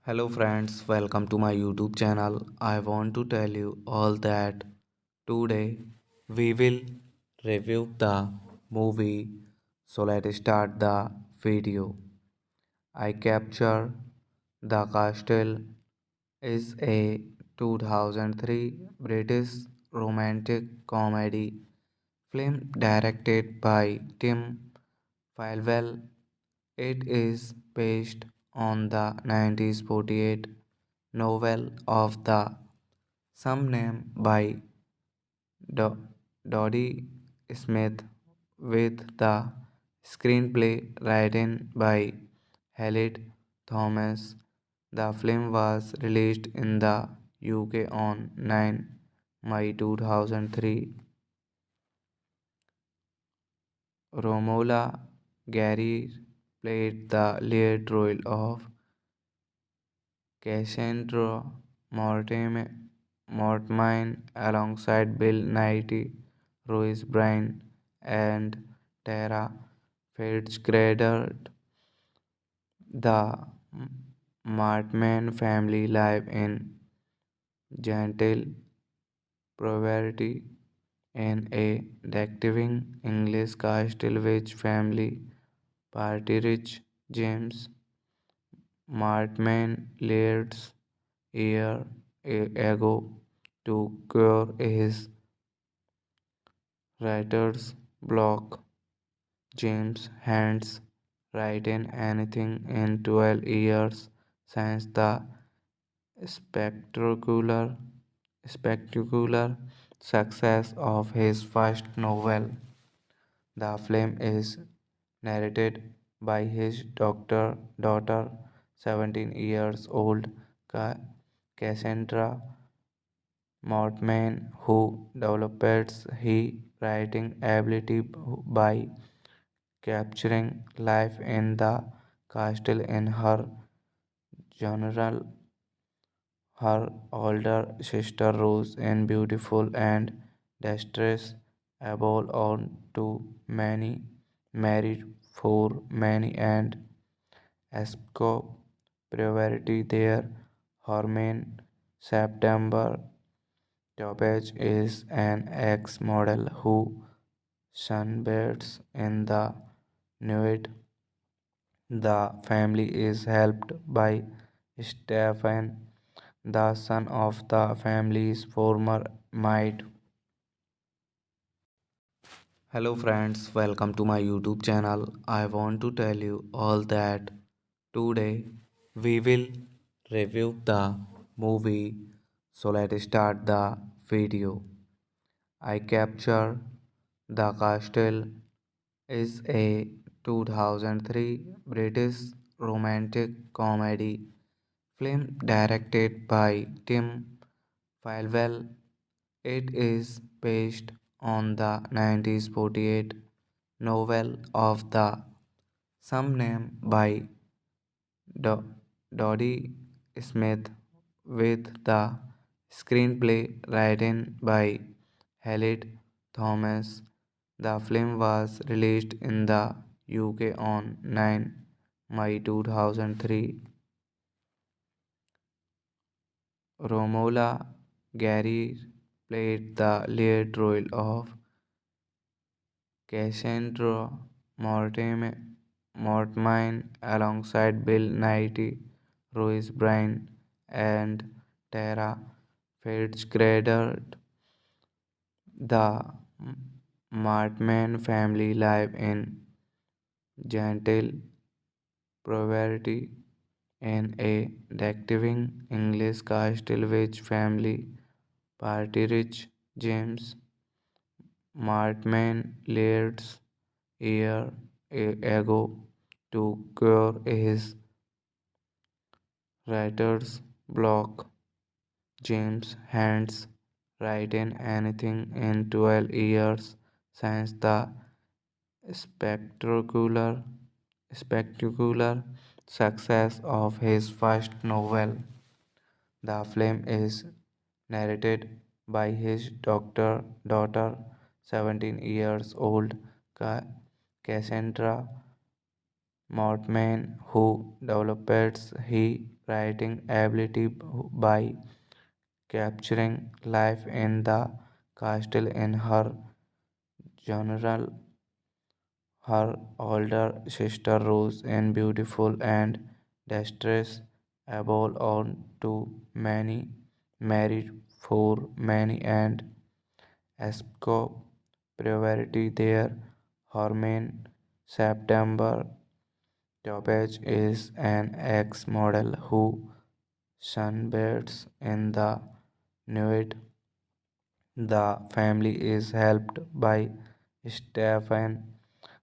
Hello friends, welcome to my YouTube channel. I want to tell you all that today we will review the movie. So let's start the video. I Capture the Castle is a 2003 British romantic comedy film directed by Tim Falwell. It is based on the 1948 novel of the same name by Dodie Smith, with the screenplay written by Halid Thomas. The film was released in the UK on 9 May 2003. Romola Gary played the lead role of Cassandra Mortmain alongside Bill Nighy, Louise Byrne, and Tara Fitzgerald. The Martman family live in gentle poverty in a decaying English castle which family party rich James Martman leads year ago to cure his writer's block. James hadn't written anything in 12 years since the spectacular, spectacular success of his first novel. The film is narrated by his daughter, 17 years old Cassandra Mortman, who develops his writing ability by capturing life in the castle in her general. Her older sister Rose in beautiful and distress able on to many married for many and escape poverty there. Hermine September Toppage is an ex-model who sunbathes in the nude. The family is helped by Stephen, the son of the family's former might. Hello friends, welcome to my YouTube channel. I want to tell you all that today we will review the movie. So let's start the video. I Capture the Castle is a 2003 British romantic comedy film directed by Tim Falwell. It is based on the 1948 novel of the same name by Do- Dodie Smith, with the screenplay written by Halid Thomas. The film was released in the UK on 9 May 2003. Romola Gary played the lead role of Cassandra Mortmain alongside Bill Nighy, Louis Bryan, and Tara Fitzgerald. The Martman family live in gentle poverty in a decaying English castle which family Partridge James Martman leads year ago to cure his writer's block. James Hands written anything in 12 years since the spectacular spectacular success of his first novel. The film is narrated by his daughter, 17 years old Cassandra Mortman, who develops his writing ability by capturing life in the castle in her general. Her older sister Rose is beautiful and distressed, able on to many, married for many and escape poverty there. Hermine September Topaz is an ex-model who sunbathes in the nude. The family is helped by Stephen,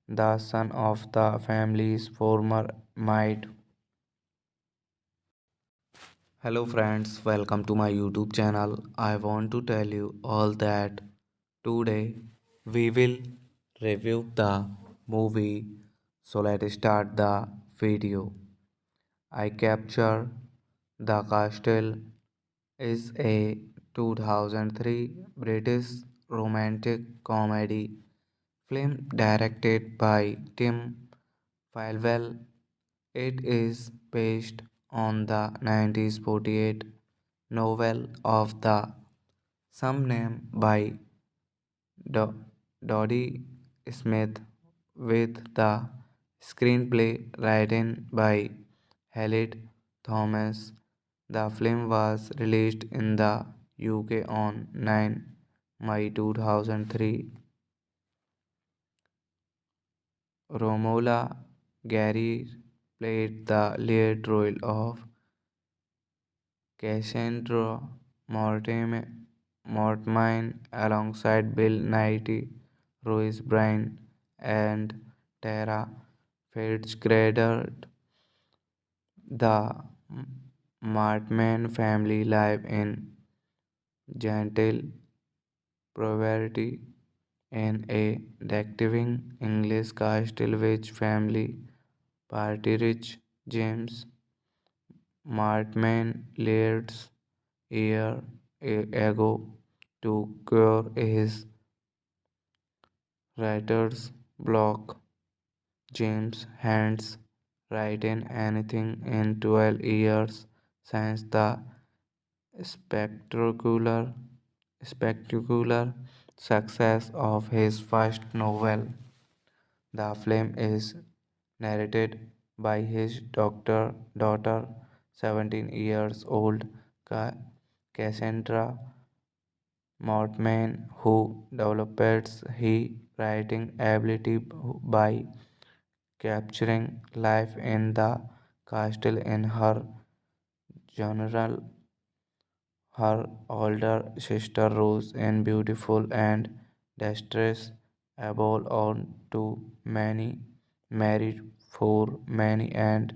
the son of the family's former maid. Hello friends, welcome to my YouTube channel. I want to tell you all that today we will review the movie. So let's start the video. I Capture the Castle is a 2003 British romantic comedy film directed by Tim Falwell. It is based on the 1948 novel of the same name by Dodie Smith, with the screenplay written by Halid Thomas. The film was released in the UK on 9 May 2003. Romola Gary played the lead role of Cassandra Mortmain alongside Bill Nighy, Louis Bryan, and Tara Fitzgerald. The Martman family live in gentle poverty in a decaying English castle which family Partridge James Martman leads year ago to cure his writer's block. James Hands written anything in 12 years since the spectacular spectacular success of his first novel. The film is narrated by his daughter, 17 years old Cassandra Mortman, who develops his writing ability by capturing life in the castle in her journal. Her older sister Rose in beautiful and distress able on to many married for many and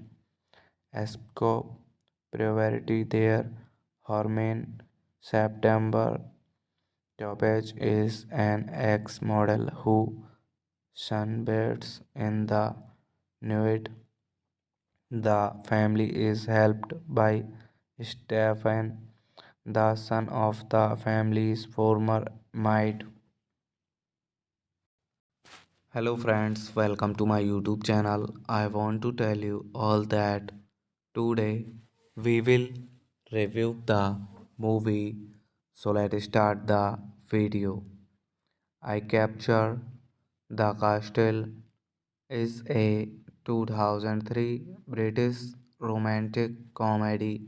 escape priority there. Hermine September Toppage is an ex-model who sunbathes in the nude. The family is helped by Stephen, the son of the family's former maid. Hello friends, welcome to my YouTube channel. I want to tell you all that today we will review the movie. So let's start the video. I Capture the Castle is a 2003 British romantic comedy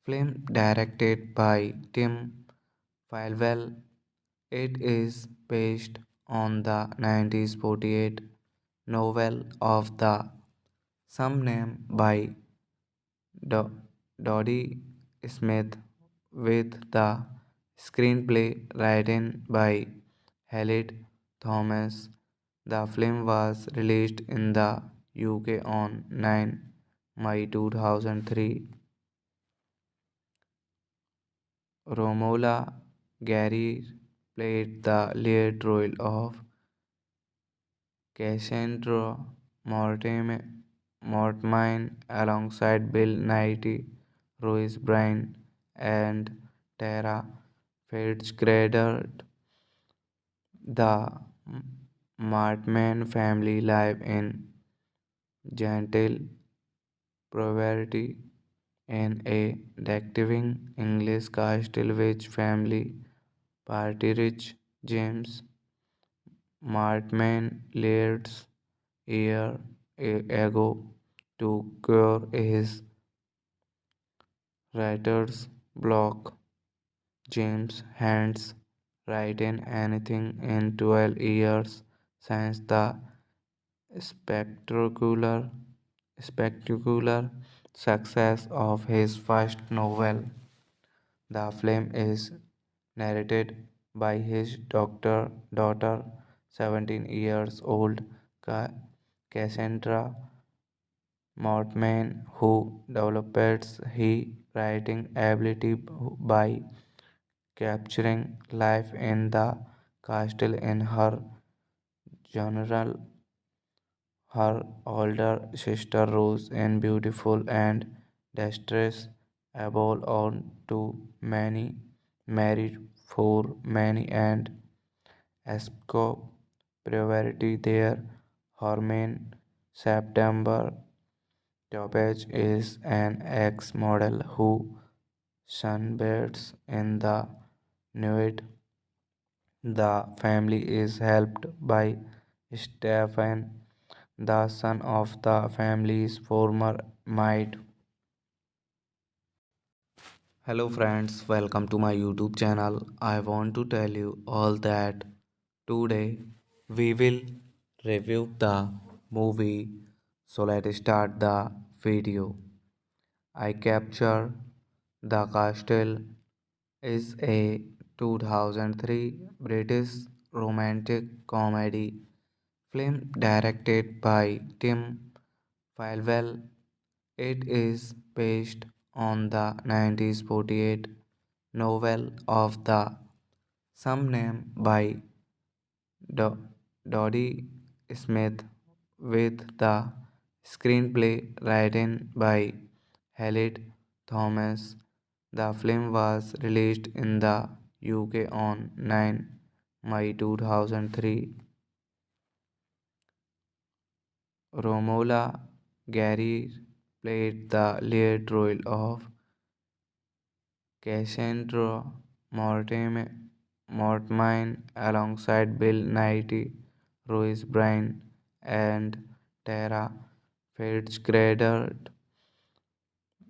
film directed by Tim Falwell. It is based on the 1948 novel of the same name by Do- Dodie Smith, with the screenplay written by Halid Thomas. The film was released in the UK on 9 May 2003. Romola Gary played the lead role of Cassandra Mortmain alongside Bill Nighy, Louis Bryan, and Tara Fitzgerald. The Martman family live in gentle poverty in a decaying English castle which family Partridge James Martman leads year ago to cure his writer's block. James Hands written anything in 12 years since the spectacular spectacular success of his first novel. The film is narrated by his daughter, 17 years old Cassandra Mortman, who develops his writing ability by capturing life in the castle in her journal. Her older sister Rose, in beautiful and distress, able on to many, married for many and escape priority there. Hermine September Toppage is an ex-model who sunbathes in the nude. The family is helped by Stephen, the son of the family's former maid. Hello friends, welcome to my YouTube channel. I want to tell you all that today we will review the movie. So let's start the video. I Capture the Castle is a 2003 British romantic comedy film directed by Tim Falwell. It is based on the 1948 novel of the same name by Dodie Smith, with the screenplay written by Halid Thomas. The film was released in the UK on 9 May 2003. Romola Gary played the lead role of Cassandra Mortmain alongside Bill Nighy, Louis Bryan, and Tara Fitzgerald.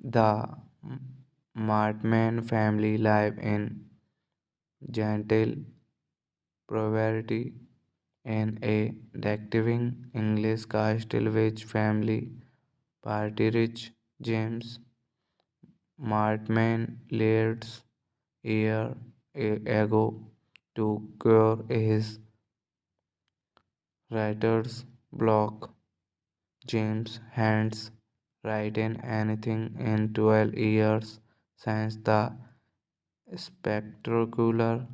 The Martman family live in gentle poverty in a detecting English castle which family party rich James Martman Laird's year ago to cure his writer's block. James Hands written anything in 12 years since the spectacular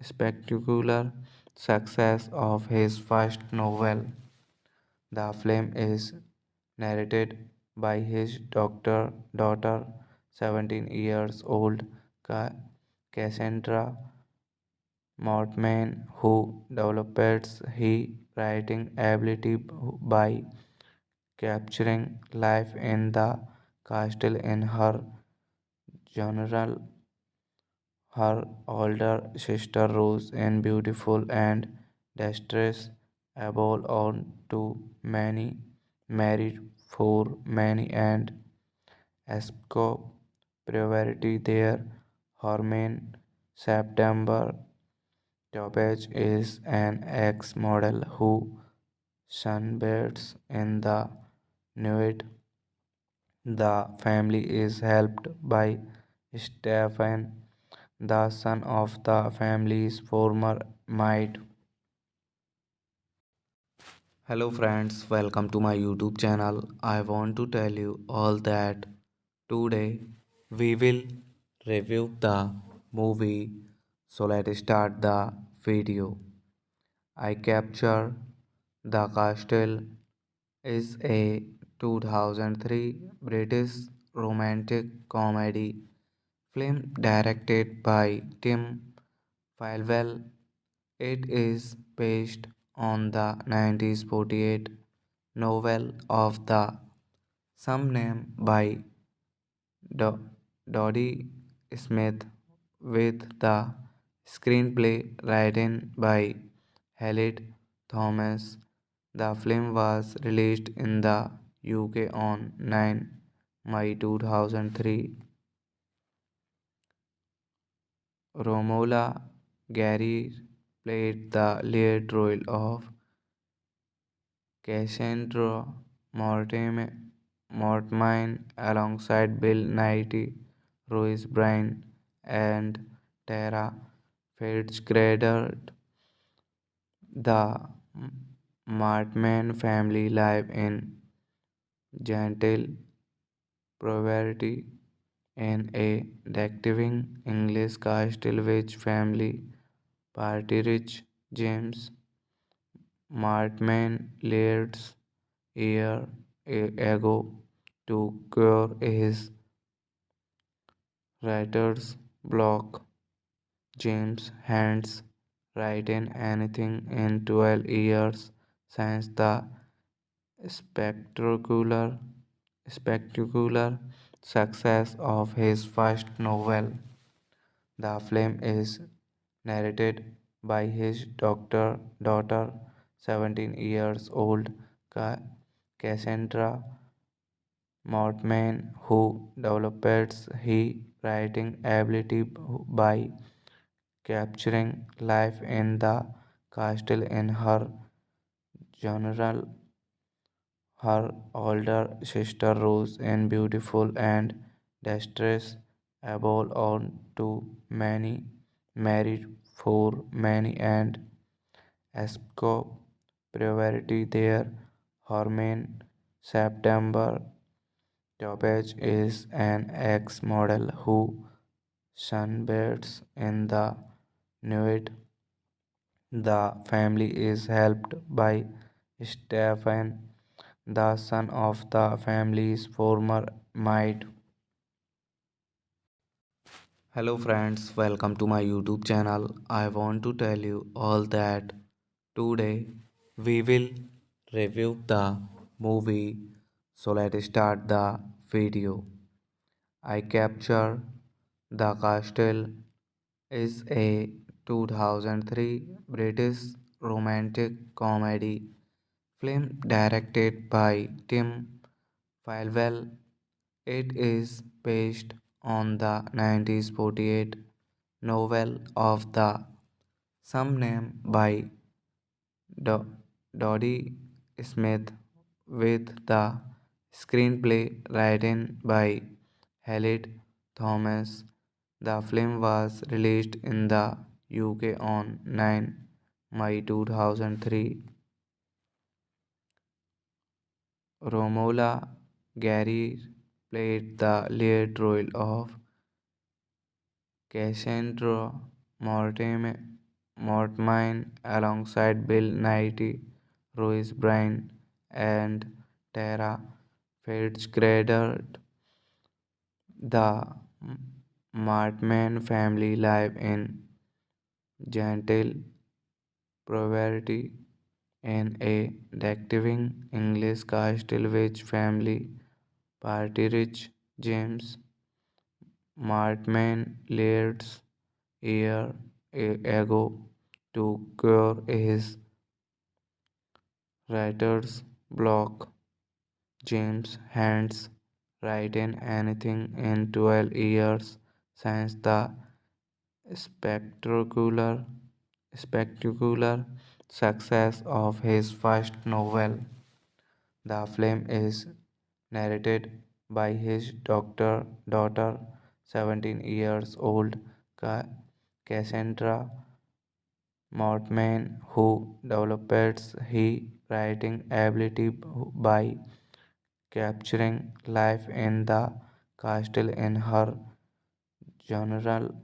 spectacular success of his first novel. The film is narrated by his daughter, 17 years old Cassandra Mortman, who develops his writing ability by capturing life in the castle in her general. Her older sister Rose in beautiful and distress above on to many married for many and escape poverty there. Hermine September Toppage is an ex-model who sunbathes in the nude. The family is helped by Stephen, the son of the family's former maid. Hello friends, welcome to my YouTube channel. I want to tell you all that today we will review the movie. So let's start the video. I Capture the Castle is a 2003 British romantic comedy film directed by Tim Falwell. It is based on the 1948 novel of the same name by Dodie Smith, with the screenplay written by Halid Thomas. The film was released in the UK on 9 May 2003. Romola Gary played the lead role of Cassandra Mortmine alongside Bill Nighy, Louis Bryan, and Tara Fitzgerald. The Martman family live in gentle poverty in a detecting English castle which family party rich James Martman Laird's year ago to cure his writer's block. James Hands written anything in 12 years since the spectacular spectacular success of his first novel. The film is narrated by his daughter, 17 years old Cassandra Mortman, who develops his writing ability by capturing life in the castle in her general. Her older sister Rose in beautiful and distress above on to many married for many and escape poverty there. Hermine September Toppage is an ex-model who sunbathes in the nude. The family is helped by Stephen, the son of the family's former maid. Hello friends, welcome to my YouTube channel. I want to tell you all that today we will review the movie. So let's start the video. I Capture the Castle is a 2003 British romantic comedy film directed by Tim Falwell. It is based on the 1948 novel of the same name by Dodie Smith, with the screenplay written by Halid Thomas. The film was released in the UK on 9 May 2003. Romola Gary played the lead role of Cassandra Mortmain alongside Bill Nighy, Louis Bryan, and Tara Fitzgerald. The Martman family live in gentle poverty in a decaying English castle which family Partridge James Martman leads year ago to cure his writer's block. James Hands written anything in 12 years since the spectacular spectacular success of his first novel. The film is narrated by his daughter, 17 years old Cassandra Mortman, who develops his writing ability by capturing life in the castle in her general.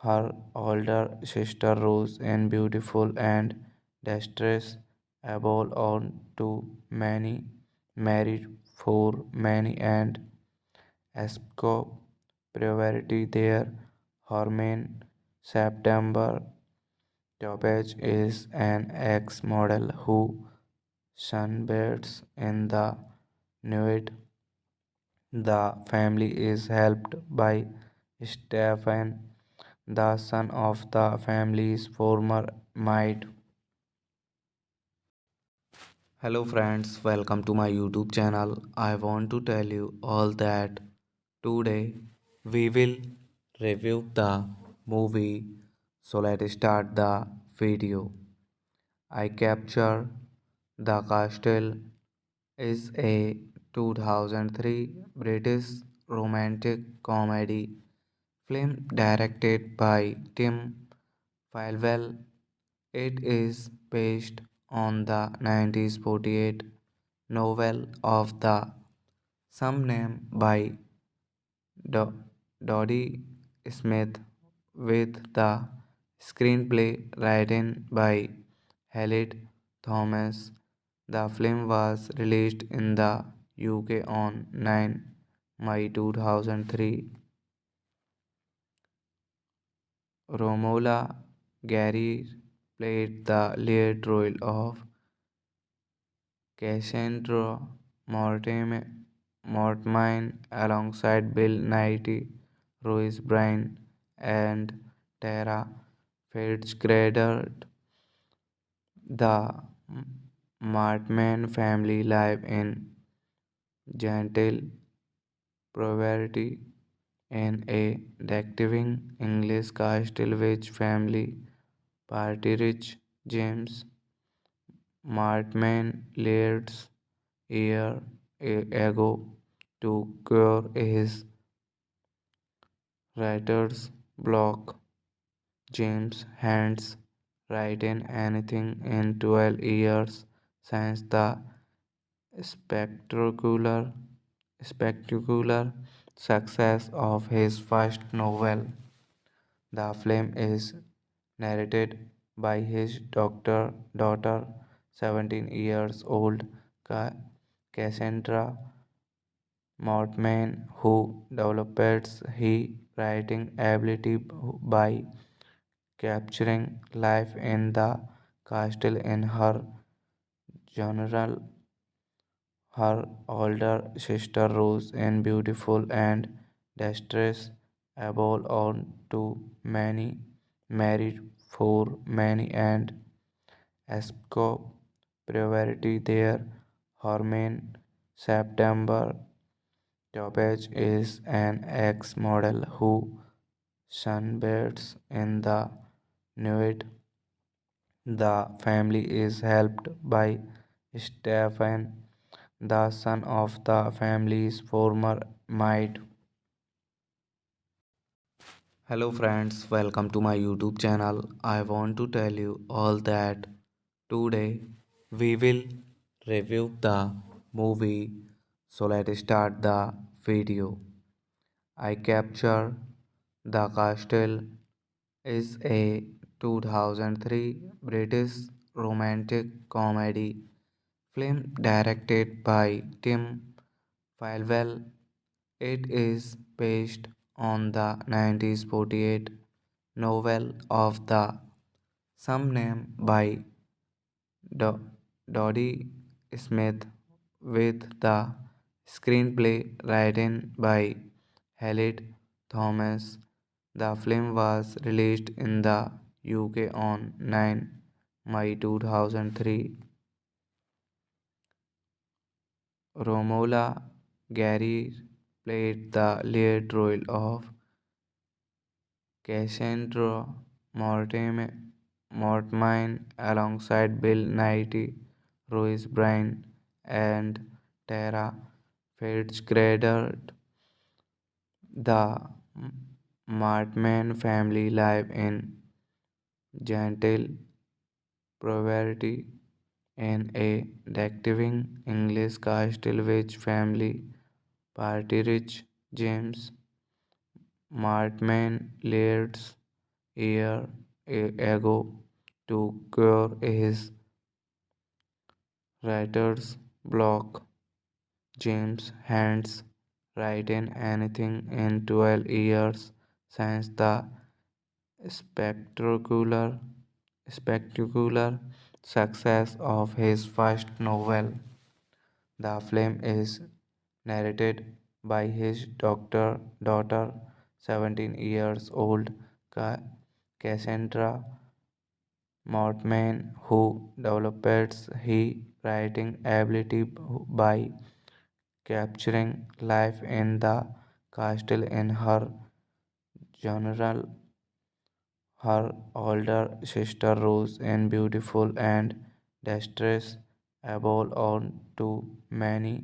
Her older sister Rose, in beautiful and distress, above on to many, married for many and escape poverty there. Hermine September Topaz is an ex-model who sunbathes in the nude. The family is helped by Stephen, the son of the family's former maid. Hello friends, welcome to my YouTube channel. I want to tell you all that today we will review the movie. So let's start the video. I Capture the Castle is a 2003 British romantic comedy film directed by Tim Falwell. It is based on the 1948 novel of the same name by Dodie Smith, with the screenplay written by Halid Thomas. The film was released in the UK on 9 May 2003. Romola Gary played the lead role of Cassandra Mortmain alongside Bill Nighy, Louis Bryan, and Tara Fitzgerald. The Martman family live in gentle poverty in a decaying English castle which family Partridge James Martman leads year ago to cure his writer's block. James Hands written anything in 12 years since the spectacular spectacular success of his first novel. The film is narrated by his daughter, 17 years old Cassandra Mortman, who develops his writing ability by capturing life in the castle in her general. Her older sister Rose, in beautiful and distress, above on to many, married for many and escape poverty there. Hermine September Topaz is an ex-model who sunbathes in the nude. The family is helped by Stefan, the son of the family's former maid. Hello friends, welcome to my YouTube channel. I want to tell you all that today we will review the movie. So let's start the video. I Capture the Castle is a 2003 British romantic comedy film directed by Tim Falwell. It is based on the 1948 novel of the same name by Do- Dodie Smith, with the screenplay written by Halid Thomas. The film was released in the UK on 9 May 2003. Romola Gary played the lead role of Cassandra Mortmain alongside Bill Nighy, Louis Bryan, and Tara Fitzgerald. The Martman family live in gentle poverty in a decaying English castle which family Partridge James Martman leads year ago to cure his writer's block. James Hands written anything in 12 years since the spectacular spectacular success of his first novel. The film is narrated by his daughter, 17 years old Cassandra Mortman, who develops his writing ability by capturing life in the castle in her general. Her older sister Rose, in beautiful and distress, above on to many,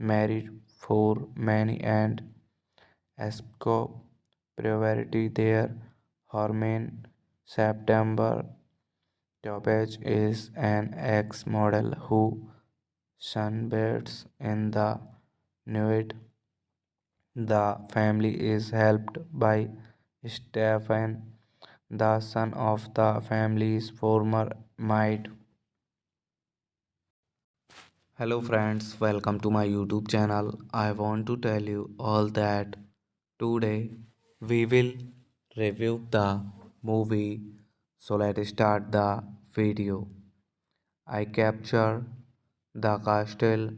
married for many and escape poverty there. Hermine September Topaz is an ex-model who sunbathes in the nude. The family is helped by Stefan, the son of the family's former maid. Hello friends, welcome to my YouTube channel. I want to tell you all that today we will review the movie. So let's start the video. I Capture the Castle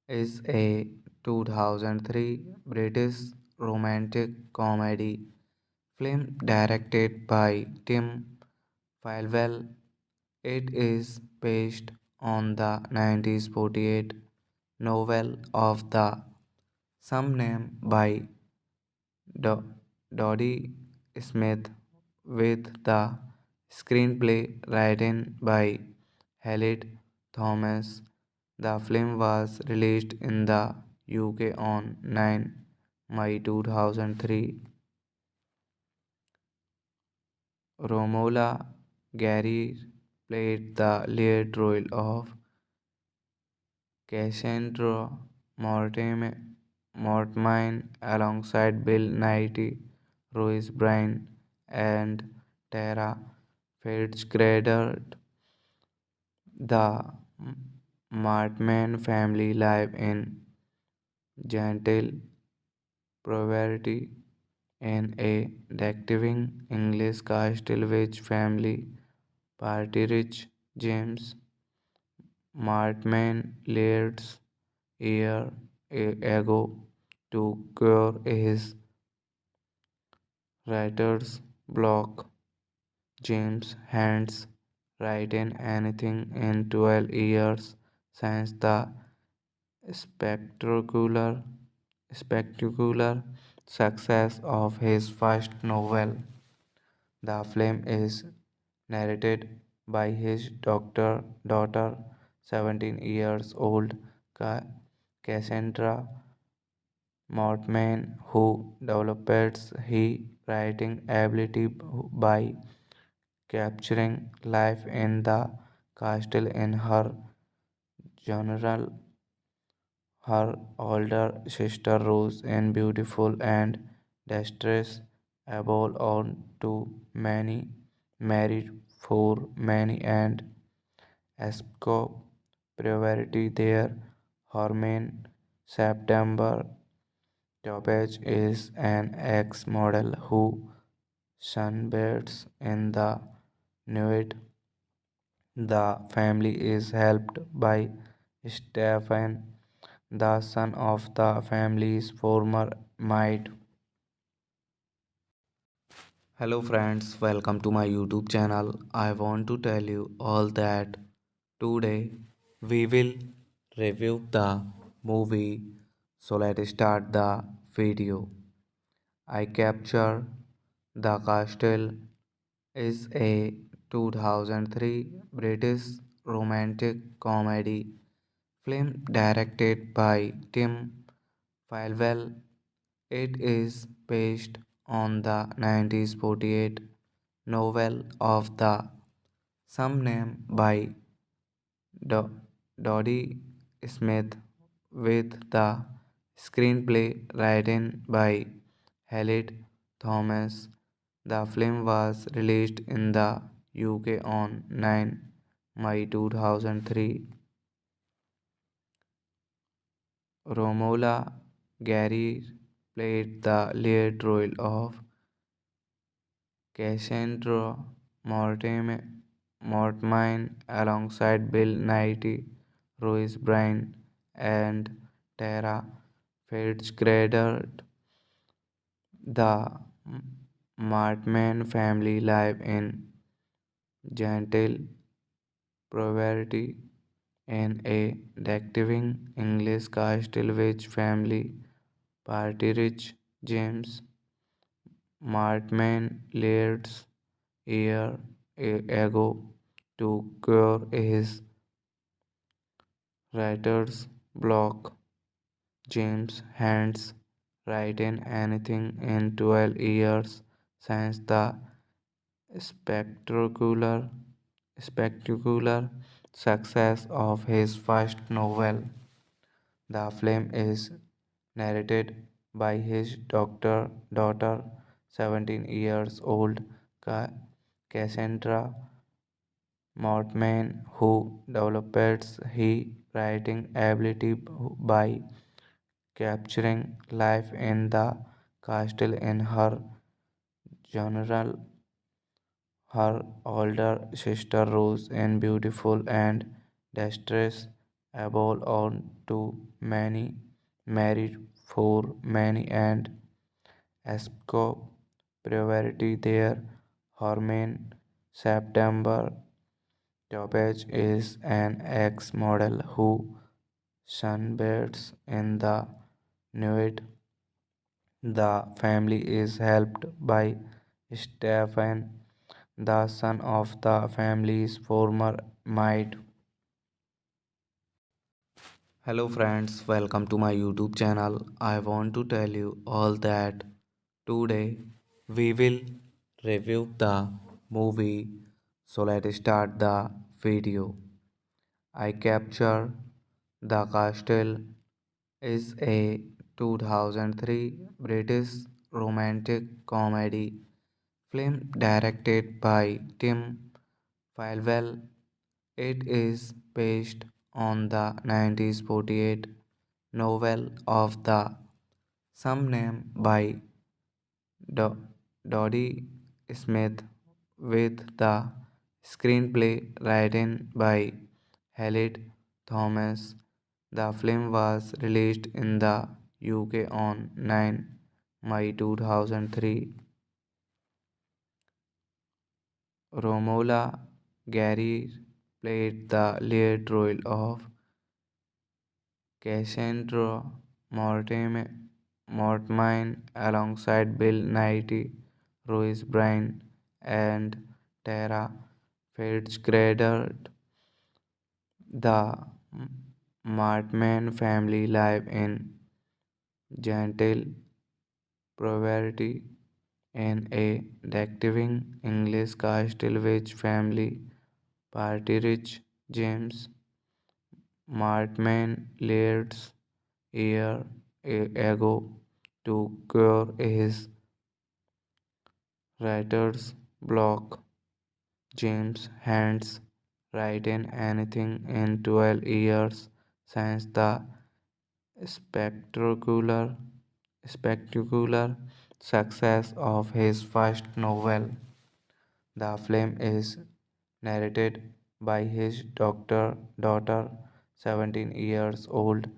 is a 2003 British romantic comedy film directed by Tim Falwell. It is based on the 1948 novel of the same name by Dodie Smith, with the screenplay written by Halid Thomas. The film was released in the UK on 9 May 2003. Romola Gary played the lead role of Cassandra Mortmain alongside Bill Nighy, Louis Bryan, and Tara Fitzgerald. The Martman family live in gentle poverty in a decaying English castle which family Partridge James Martman leads year ago to cure his writer's block. James Hands written anything in 12 years since the spectacular spectacular success of his first novel. The film is narrated by his daughter, 17 years old Cassandra Mortman, who develops his writing ability by capturing life in the castle in her general. Her older sister Rose is beautiful and distressed, able on to many, married for many and escape poverty there. Hermine September Toppage is an ex-model who sunbathes in the nude. The family is helped by Stephen, the son of the family's former maid. Hello friends, welcome to my YouTube channel. I want to tell you all that today we will review the movie. So let's start the video. I Capture the Castle is a 2003 British romantic comedy film directed by Tim Falwell. It is based on the 1948 novel of the same name by Dodie Smith, with the screenplay written by Halid Thomas. The film was released in the UK on 9 May 2003. Romola Gary played the lead role of Cassandra Mortmine alongside Bill Nighy, Louise Byrne, and Tara Fitzgerald. The Martman family live in gentle poverty in a decaying English castle which family party rich James Martman leads year ago to cure his writer's block. James Hands written anything in 12 years since the spectacular spectacular success of his first novel. The film is narrated by his daughter, 17 years old Cassandra Mortman, who develops his writing ability by capturing life in the castle in her general. Her older sister Rose is beautiful and distressed, able on to many, married for many and escape poverty there. Hermine September Toppage is an ex-model who sunbathes in the nude. The family is helped by Stephen, the son of the family's former maid. Hello friends, welcome to my YouTube channel. I want to tell you all that today we will review the movie. So let's start the video. I Capture the Castle is a 2003 British romantic comedy film directed by Tim Falwell. It is based on the 1948 novel of the same name by Dodie Smith, with the screenplay written by Halid Thomas. The film was released in the UK on 9 May 2003. Romola Gary played the lead role of Cassandra Mortimer, Mortmine alongside Bill Nighy, Louis Bryan, and Tara Fitzgerald. The Martman family live in gentle poverty in a decaying English castle which family Partridge James Martman leads year ago to cure his writer's block. James Hands written anything in 12 years since the spectacular spectacular success of his first novel. The film is narrated by his daughter, 17 years old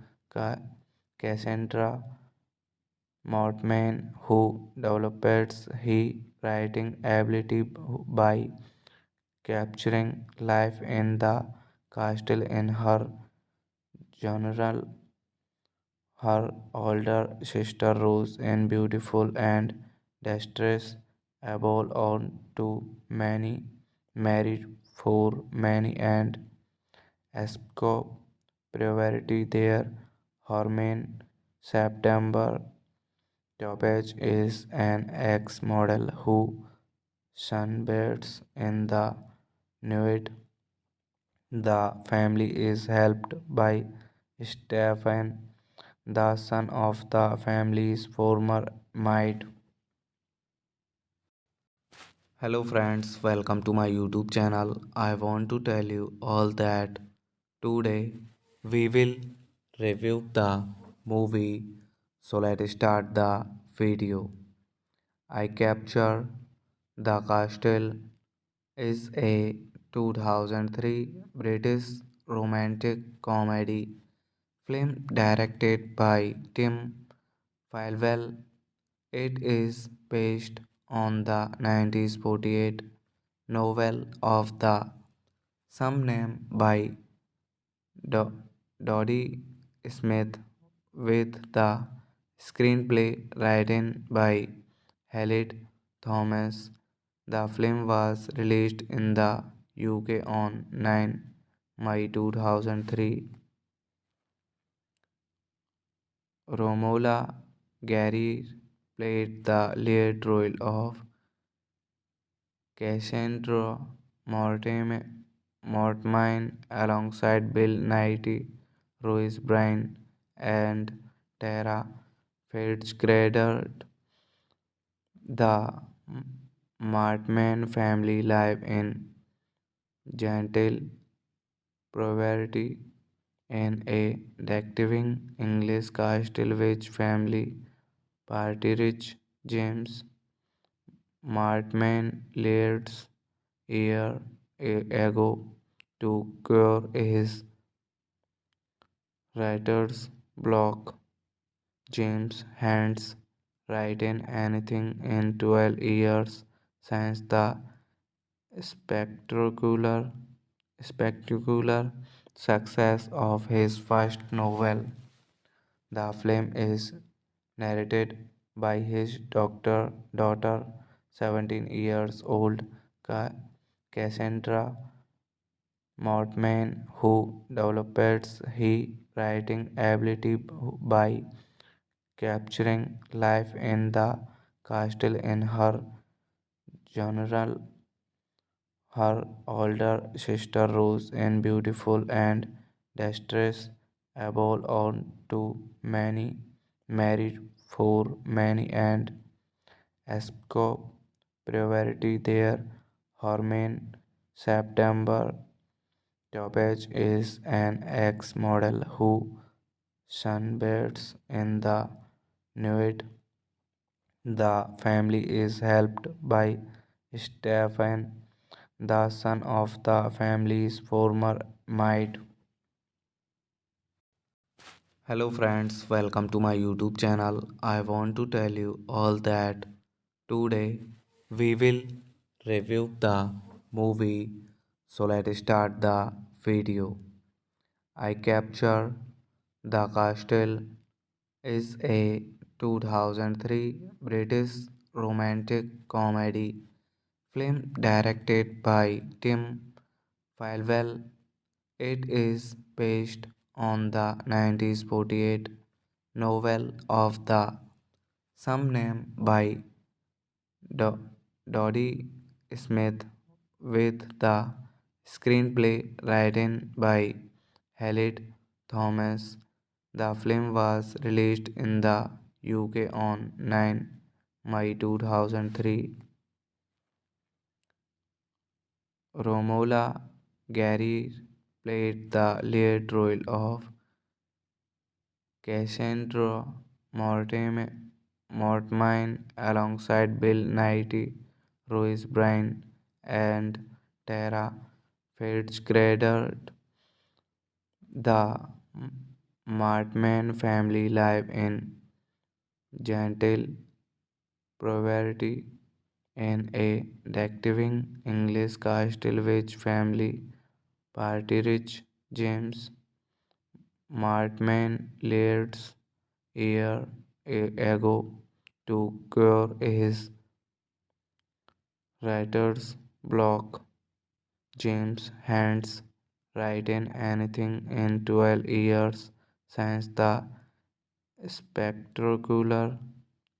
Cassandra Mortman, who develops his writing ability by capturing life in the castle in her general. Her older sister Rose in beautiful and distress above on to many married for many and escape poverty there. Hermine September Toppage is an ex-model who sunbathes in the nude. The family is helped by Stephen, the son of the family's former maid. Hello friends, welcome to my YouTube channel. I want to tell you all that today we will review the movie. So let's start the video. I Capture the Castle is a 2003 British romantic comedy film directed by Tim Falwell. It is based on the 1948 novel of the same name by Dodie Smith, with the screenplay written by Halid Thomas. The film was released in the UK on 9 May 2003. Romola Gary played the lead role of Cassandra Mortmine alongside Bill Nighy, Louis Bryan, and Tara Fitzgerald. The Martman family live in gentle poverty in a decaying English castle which family Partridge James Martman leads year ago to cure his writer's block. James Hands written anything in 12 years since the spectacular spectacular success of his first novel. The film is narrated by his daughter, 17 years old Cassandra Mortman, who develops his writing ability by capturing life in the castle in her general. Her older sister Rose in beautiful and distress above on to many married for many and escape poverty there. Hermine September Toppage is an ex-model who sunbathes in the nude. The family is helped by Stephen, the son of the family's former maid. Hello friends, welcome to my YouTube channel. I want to tell you all that today we will review the movie. So let's start the video. I Capture the Castle is a 2003 British romantic comedy film directed by Tim Falwell. It is based on the 1948 novel of the same name by Dodie Smith, with the screenplay written by Halid Thomas. The film was released in the UK on 9 May 2003. Romola Gary played the lead role of Cassandra Mortmain alongside Bill Nighy, Louis Bryan, and Tara Fitzgerald. The Martman family live in gentle poverty in a decaying English castle which family Partridge James Martman leads year ago to cure his writer's block. James Hands written anything in 12 years since the spectacular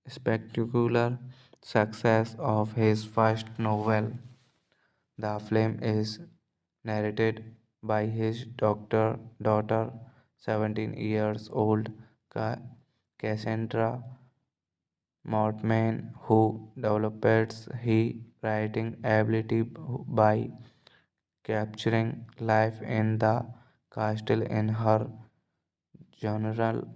spectacular success of his first novel. The film is narrated by his daughter, 17 years old Cassandra Mortman, who develops his writing ability by capturing life in the castle in her general.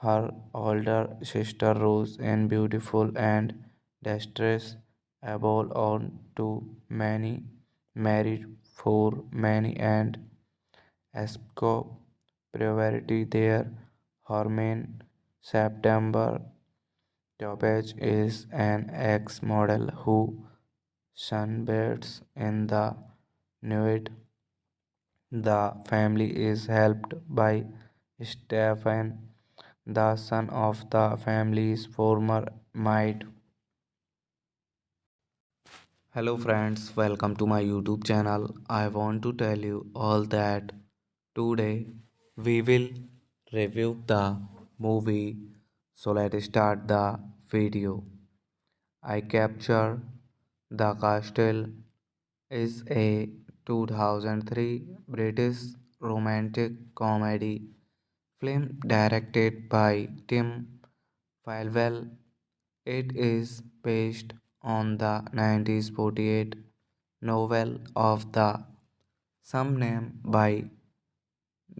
Her older sister Rose, in beautiful and distress, above on to many, married for many and escape poverty there. Hermine September Topaz is an ex-model who sunbathes in the nude. The family is helped by Stephen, the son of the family's former maid. Hello friends, welcome to my YouTube channel. I want to tell you all that today we will review the movie. So let's start the video. I Capture the Castle is a 2003 British romantic comedy film directed by Tim Falwell. It is based on the 1948 novel of the same name by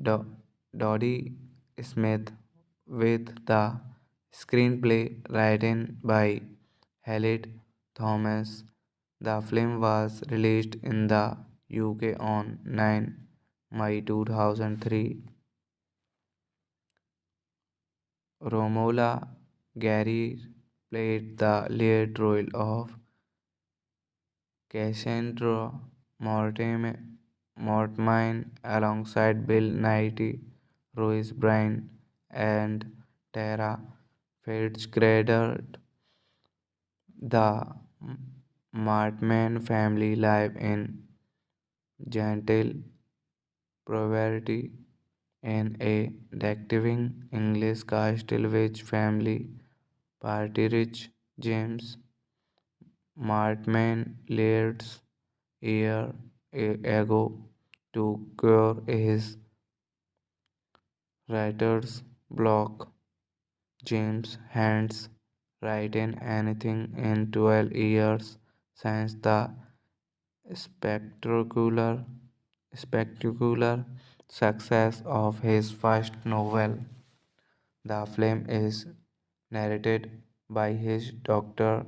Dodie Smith, with the screenplay written by Halid Thomas. The film was released in the UK on 9 May 2003. Romola Gary played the lead role of Cassandra Mortmain alongside Bill Nighy, Louis Bryan, and Tara Fitzgerald. The Martman family live in gentle poverty in a decaying English castle which family Partridge James Martman leads year ago to cure his writer's block. James Hands written anything in 12 years since the spectacular spectacular success of his first novel. The film is narrated by his daughter,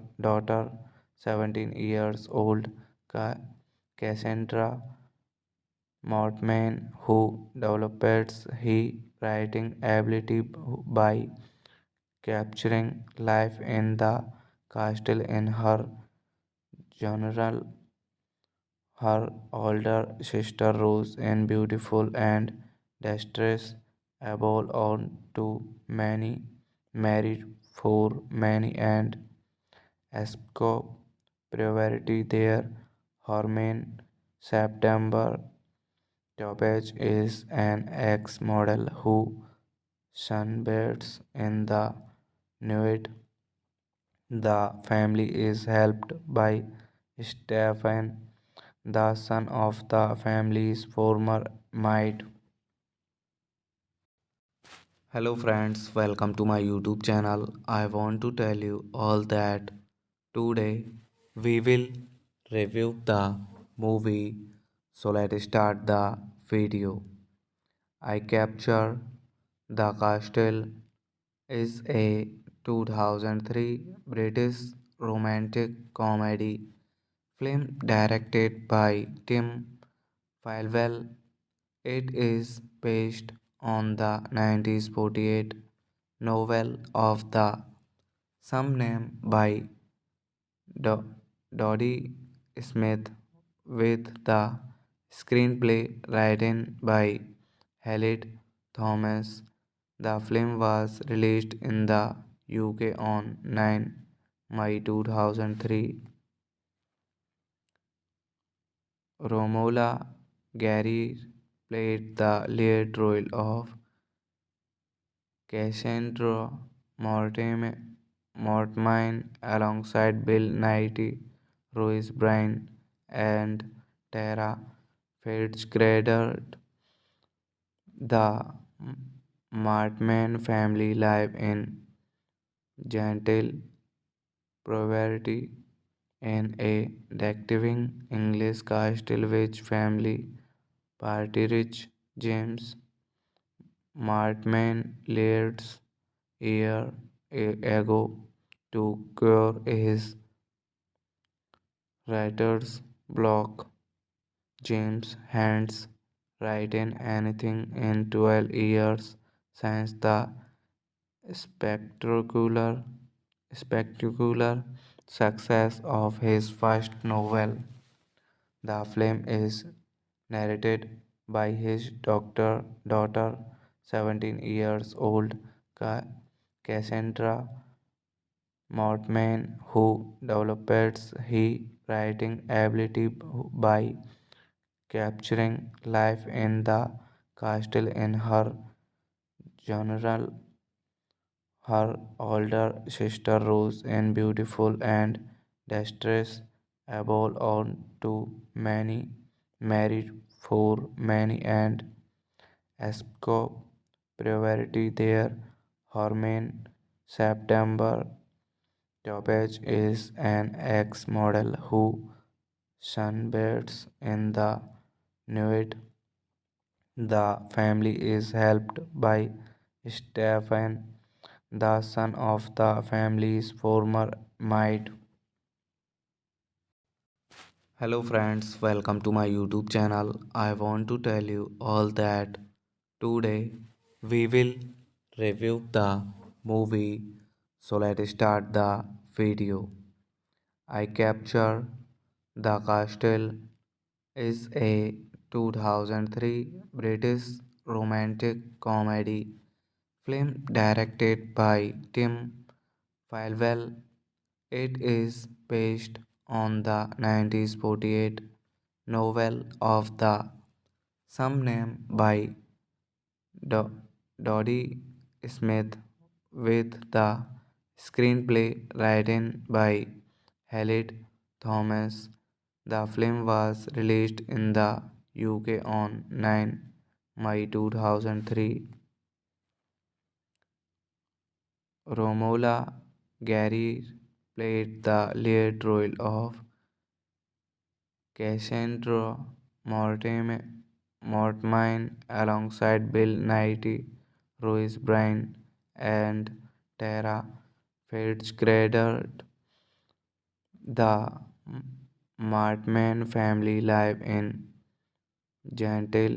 17 years old Cassandra Mortman, who develops his writing ability by capturing life in the castle in her general. Her older sister Rose, in beautiful and distress, above on to many, married for many and escape poverty there. Hermine September Toppage is an ex-model who sunbathes in the nude. The family is helped by Stephen, the son of the family's former maid. Hello friends, welcome to my YouTube channel. I want to tell you all that today we will review the movie. So let's start the video. I Capture the Castle is a 2003 British romantic comedy film directed by Tim Falwell. It is based on the 1948 novel of the same name by Dodie Smith, with the screenplay written by Halid Thomas. The film was released in the UK on 9 May 2003. Romola Gary played the lead role of Cassandra Mortmain alongside Bill Nighy, Louis Bryan, and Tara Fitzgerald. The Martman family live in gentle poverty in a decaying English castle which family party rich James Martman leads year ago to cure his writer's block. James Hands written anything in 12 years since the spectacular spectacular success of his first novel. The film is narrated by his daughter, 17 years old Cassandra Mortman, who develops his writing ability by capturing life in the castle in her general. Her older sister Rose in beautiful and distress able on to many married for many and escape poverty there. Hermine September Toppage is an ex-model who sunbathes in the nude. The family is helped by Stephen, the son of the family's former maid. Hello friends, welcome to my YouTube channel. I want to tell you all that today we will review the movie. So let's start the video. I Capture the Castle is a 2003 British romantic comedy film directed by Tim Falwell. It is based on the 1948 novel of the same name by Dodie Smith, with the screenplay written by Halid Thomas. The film was released in the UK on 9 May 2003. Romola Gary played the lead role of Cassandra Mortmain alongside Bill Nighy, Louis Bryan, and Tara Fitzgerald. The Martman family live in gentle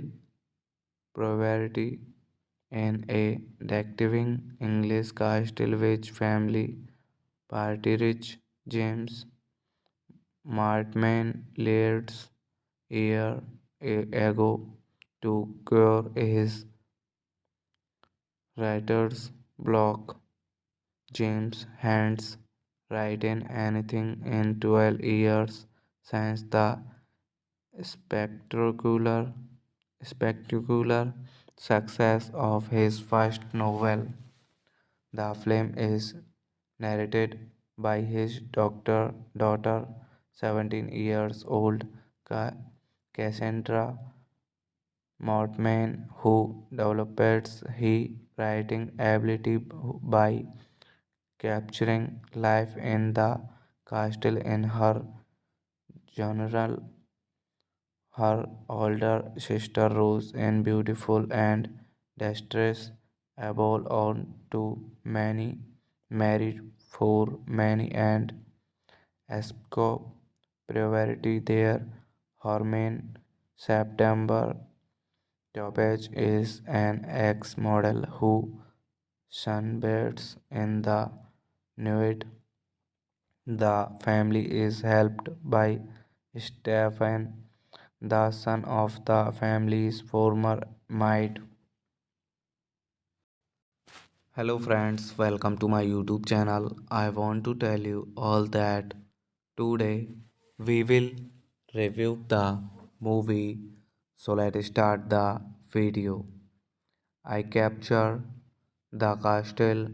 poverty in a decaying English castle which family party rich James Martman leads year ago to cure his writer's block. James Hands written anything in 12 years since the spectacular spectacular success of his first novel. The film is narrated by his daughter, 17 years old Cassandra Mortman, who develops his writing ability by capturing life in the castle in her general. Her older sister Rose is beautiful and distressed, above on to many, married for many and escape poverty there. Hermine September Topaz is an ex-model who sunbathes in the nude. The family is helped by Stephen, the son of the family's former maid. Hello friends, welcome to my YouTube channel. I want to tell you all that today we will review the movie. So let's start the video. I Capture the Castle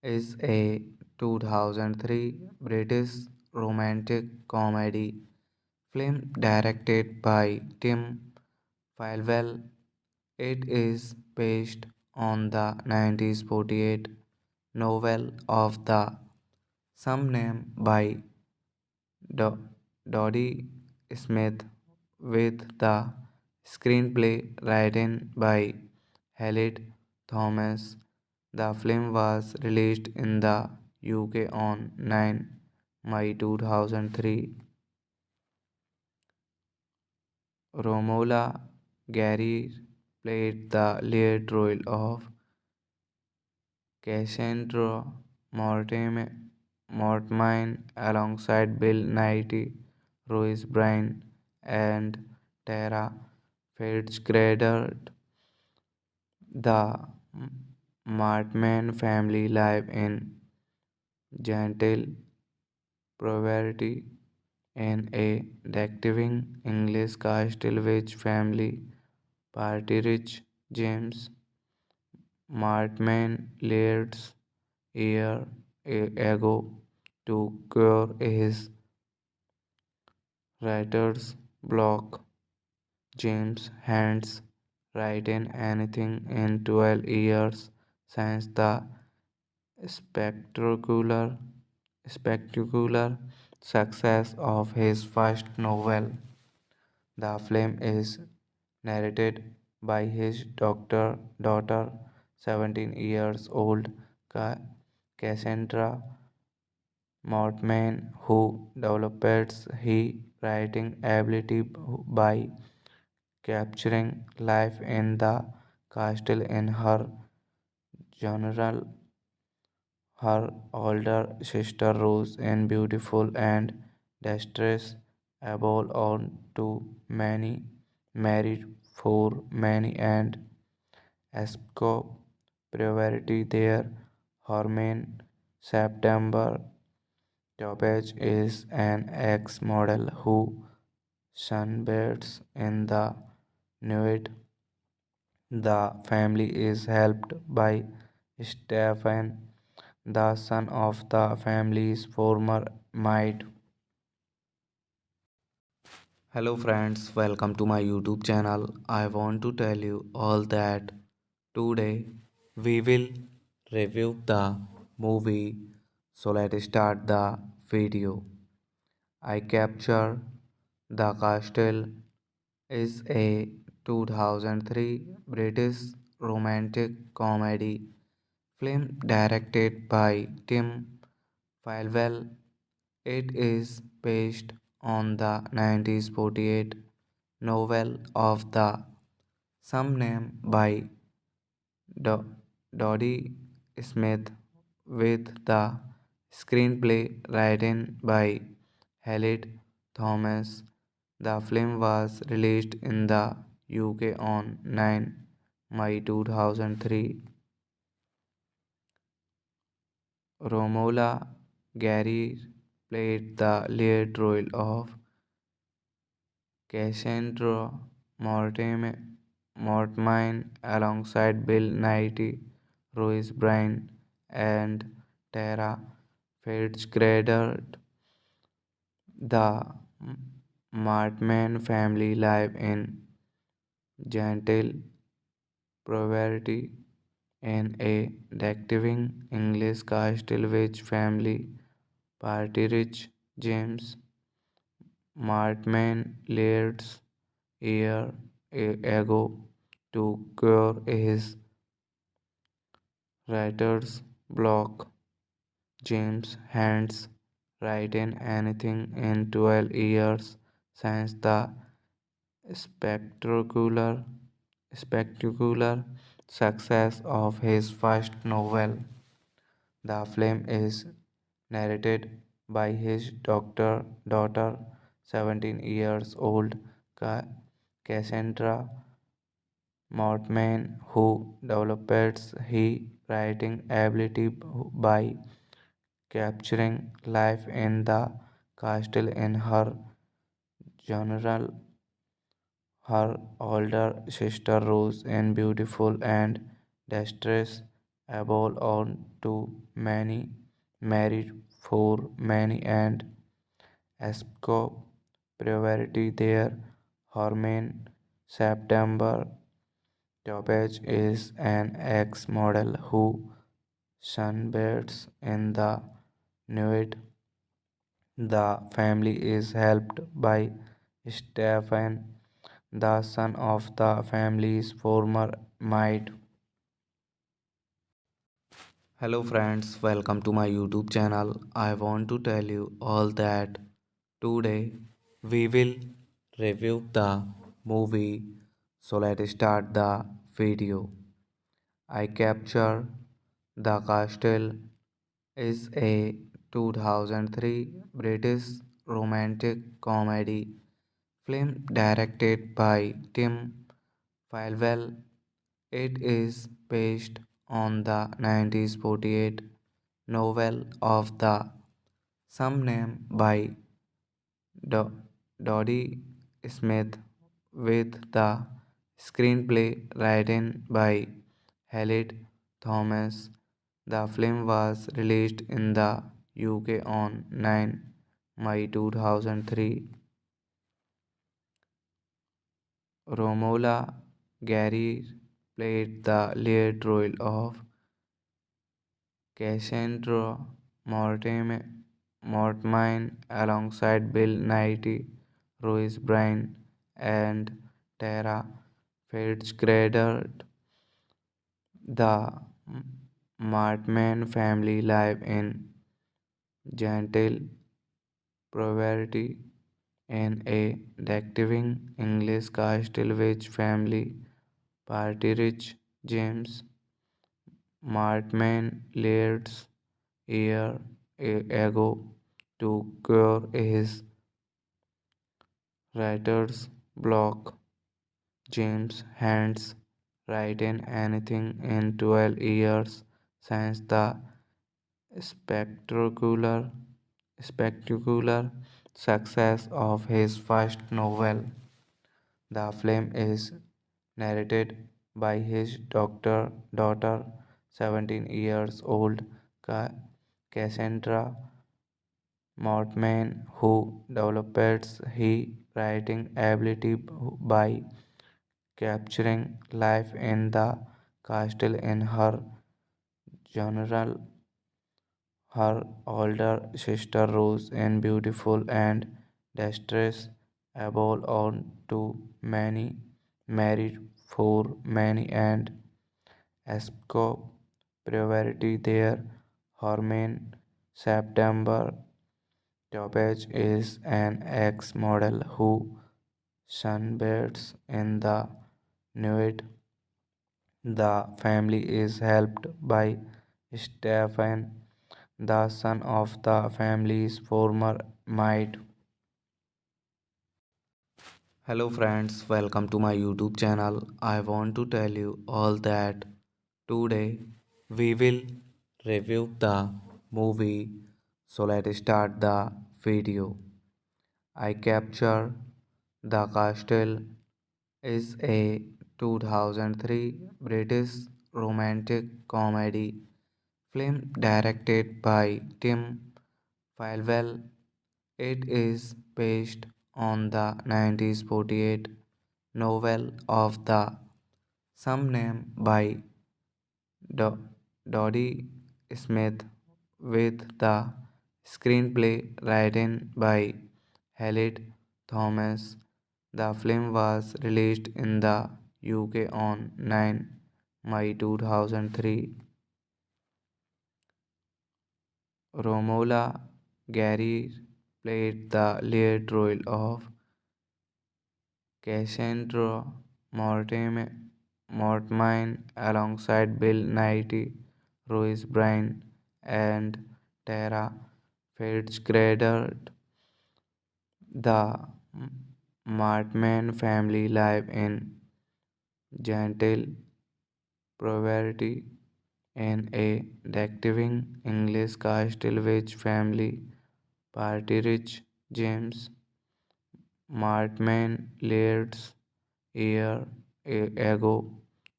is a 2003 British romantic comedy film directed by Tim Falwell. It is based on the 1948 novel of the same name by Dodie Smith, with the screenplay written by Halid Thomas. The film was released in the UK on 9 May 2003. Romola Gary played the lead role of Cassandra Mortmain alongside Bill Nighy, Louis Bryan, and Tara Fitzgerald. The Martman family live in gentle poverty in a decaying English castle which family party rich James Martman leads year ago to cure his writer's block. James Hands written anything in 12 years since the spectacular spectacular success of his first novel. The film is narrated by his daughter, 17 years old Cassandra Mortman, who develops his writing ability by capturing life in the castle in her general. Her older sister Rose is beautiful and distressed, above all to many, married for many and escape poverty there. Hermine September Topaz is an ex-model who sunbathes in the nude. The family is helped by Stephen, the son of the family's former maid. Hello friends, welcome to my YouTube channel. I want to tell you all that today we will review the movie. So let's start the video. I Capture the Castle is a 2003 British romantic comedy film directed by Tim Falwell. It is based on the 1948 novel of the same name by Dodie Smith, with the screenplay written by Halid Thomas. The film was released in the UK on 9 May 2003. Romola Gary played the lead role of Cassandra Mortmain alongside Bill Nighy, Louis Bryan, and Tara Fitzgerald. The Martman family live in gentle poverty in a decaying English castle which family Partridge James Martman leads year ago to cure his writer's block. James Hands written anything in 12 years since the spectacular spectacular success of his first novel. The film is narrated by his daughter, 17 years old Cassandra Mortman, who develops his writing ability by capturing life in the castle in her general. Her older sister Rose in beautiful and distress above on to many married for many and escape poverty there. Hermine September Toppage is an ex-model who sunbathes in the nude. The family is helped by Stephen, the son of the family's former maid. Hello friends, welcome to my YouTube channel. I want to tell you all that today we will review the movie. So let's start the video. I Capture the Castle is a 2003 British romantic comedy film directed by Tim Falwell. It is based on the 1948 novel of the same name by Dodie Smith, with the screenplay written by Halid Thomas. The film was released in the UK on 9 May 2003. Romola Gary played the lead role of Cassandra Mortmain alongside Bill Nighy, Louis Bryan, and Tara Fitzgerald. The Martman family live in gentle poverty in a decaying English castle which family Partridge James Martman leads year ago to cure his writer's block. James Hands written anything in 12 years since the spectacular spectacular success of his first novel. The film is narrated by his daughter, 17 years old Cassandra Mortman, who develops his writing ability by capturing life in the castle in her general. Her older sister Rose in beautiful and distress above on to many married for many and escape poverty there. Hermine September Toppage is an ex-model who sunbathes in the nude. The family is helped by Stephen, the son of the family's former maid. Hello friends, welcome to my YouTube channel. I want to tell you all that today we will review the movie. So let's start the video. I Capture the Castle is a 2003 British romantic comedy film directed by Tim Falwell. It is based on the 1948 novel of the same name by Dodie Smith, with the screenplay written by Halid Thomas. The film was released in the UK on 9 May 2003. Romola Gary played the lead role of Cassandra Mortmain alongside Bill Nighy, Louis Bryan, and Tara Fitzgerald. The Martman family live in gentle poverty in a decaying English castle which family party rich James Martman leads year ago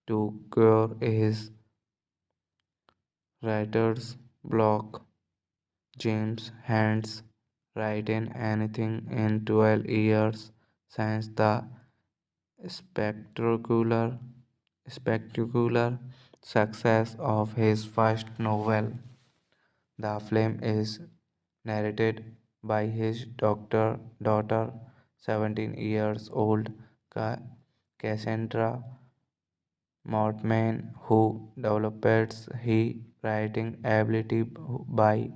to cure his writer's block. James Hands written anything in 12 years since the spectacular spectacular success of his first novel. The film is narrated by his daughter, 17 years old Cassandra Mortman, who develops his writing ability by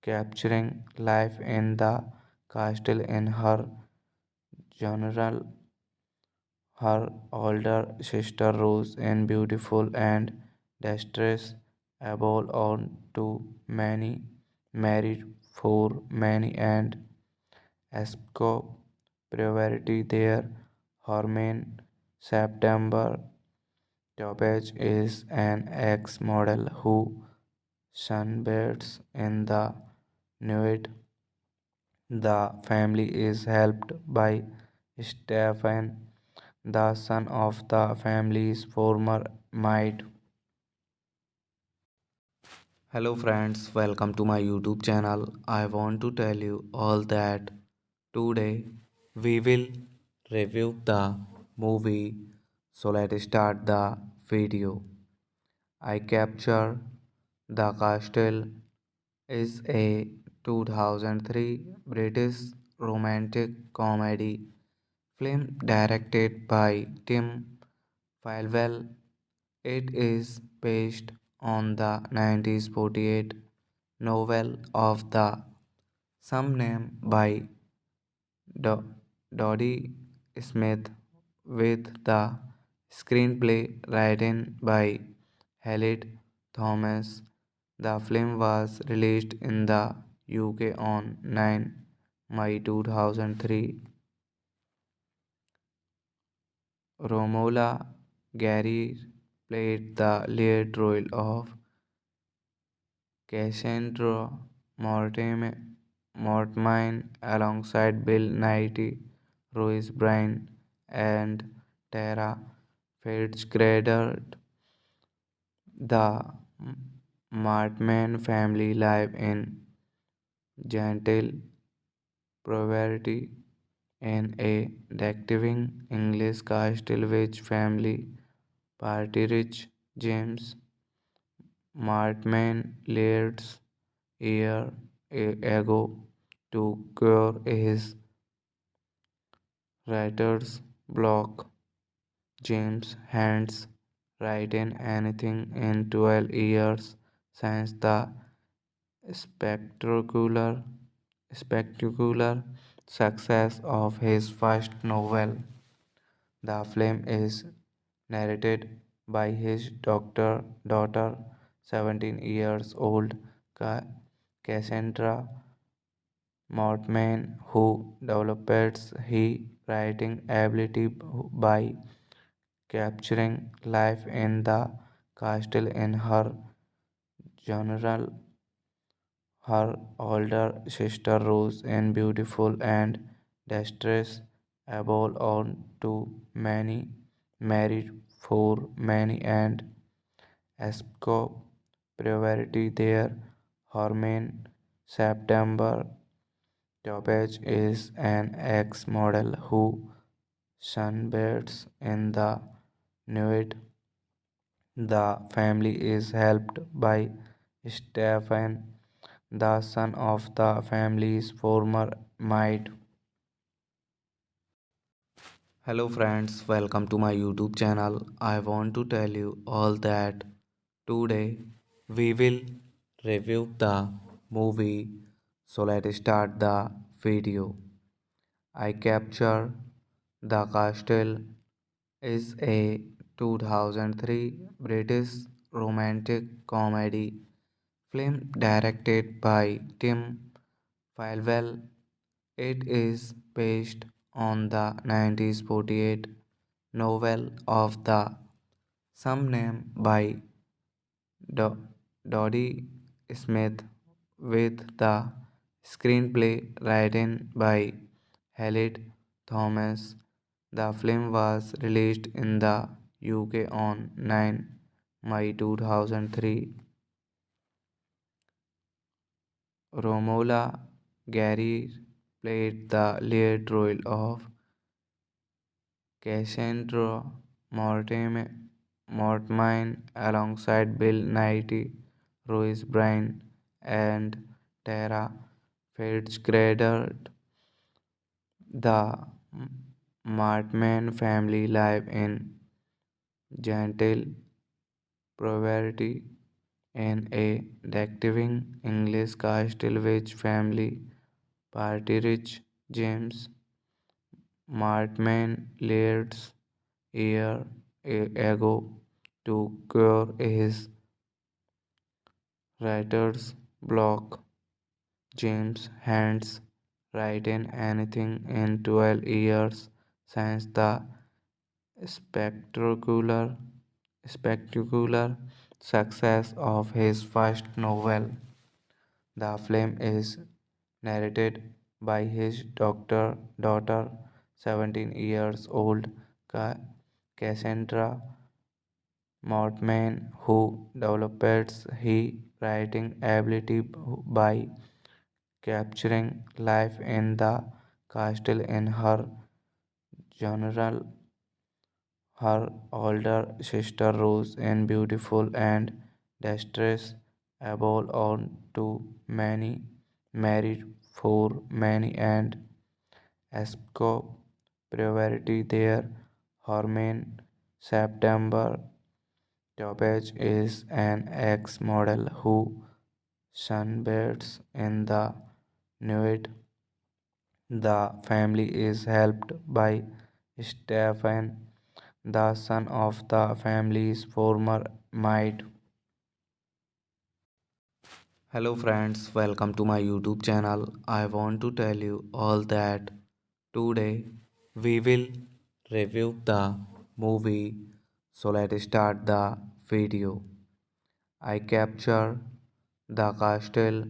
capturing life in the castle in her general. Her older sister Rose in beautiful and distress able on to many married for many and escape poverty there. Hermine September Toppage is an ex-model who sunbathes in the nude. The family is helped by Stephen, the son of the family's former maid. Hello friends, welcome to my YouTube channel. I want to tell you all that today we will review the movie. So let's start the video. I Capture the Castle is a 2003 British romantic comedy film directed by Tim Falwell. It is based on the 1948 novel of the same name by Dodie Smith, with the screenplay written by Halid Thomas. The film was released in the UK on 9 May 2003. Romola Gary played the lead role of Cassandra Mortmain alongside Bill Nighy, Louis Bryan, and Tara Fitzgerald. The Martman family live in gentle poverty in a decaying English castle which family party rich James Martman leads year ago to cure his writer's block. James Hands written anything in 12 years since the spectacular spectacular success of his first novel. The film is narrated by his daughter, 17 years old Cassandra Mortman, who develops his writing ability by capturing life in the castle in her general. Her older sister Rose, in beautiful and distress, above on to many, married for many and escape priority there. Hermine September Topaz is an ex-model who sunbathes in the nude. The family is helped by Stephen, the son of the family's former maid. Hello friends, welcome to my YouTube channel. I want to tell you all that today we will review the movie. So let's start the video. I Capture the Castle is a 2003 British romantic comedy film directed by Tim Falwell. It is based on the 1948 novel of the same name by Dodie Smith, with the screenplay written by Halid Thomas. The film was released in the UK on 9 May 2003. Romola Gary played the lead role of Cassandra Mortmain alongside Bill Nighy, Louis Bryan, and Tara Fitzgerald. The Martman family live in gentle poverty in a decaying English castle which family party rich James Martman leads year ago to cure his writer's block. James Hands written anything in 12 years since the spectacular spectacular success of his first novel. The film is narrated by his daughter, 17 years old Cassandra Mortman, who develops his writing ability by capturing life in the castle in her journal. Her older sister Rose, in beautiful and distress, above on to many, married for many and escape priority there. Hermine September Topaz is an ex-model who sunbathes in the nude. The family is helped by Stephen, the son of the family's former maid. Hello friends, welcome to my YouTube channel. I want to tell you all that today we will review the movie. So let's start the video. I Capture the Castle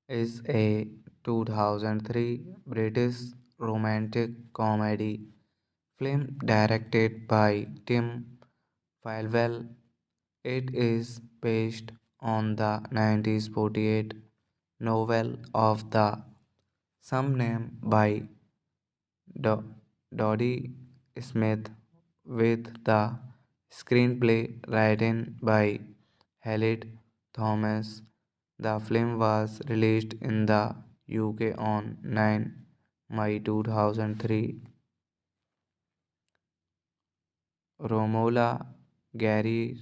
is a 2003 British romantic comedy film directed by Tim Falwell. It is based on the 1948 novel of the same name by Dodie Smith, with the screenplay written by Halid Thomas. The film was released in the UK on 9 May 2003. Romola Gary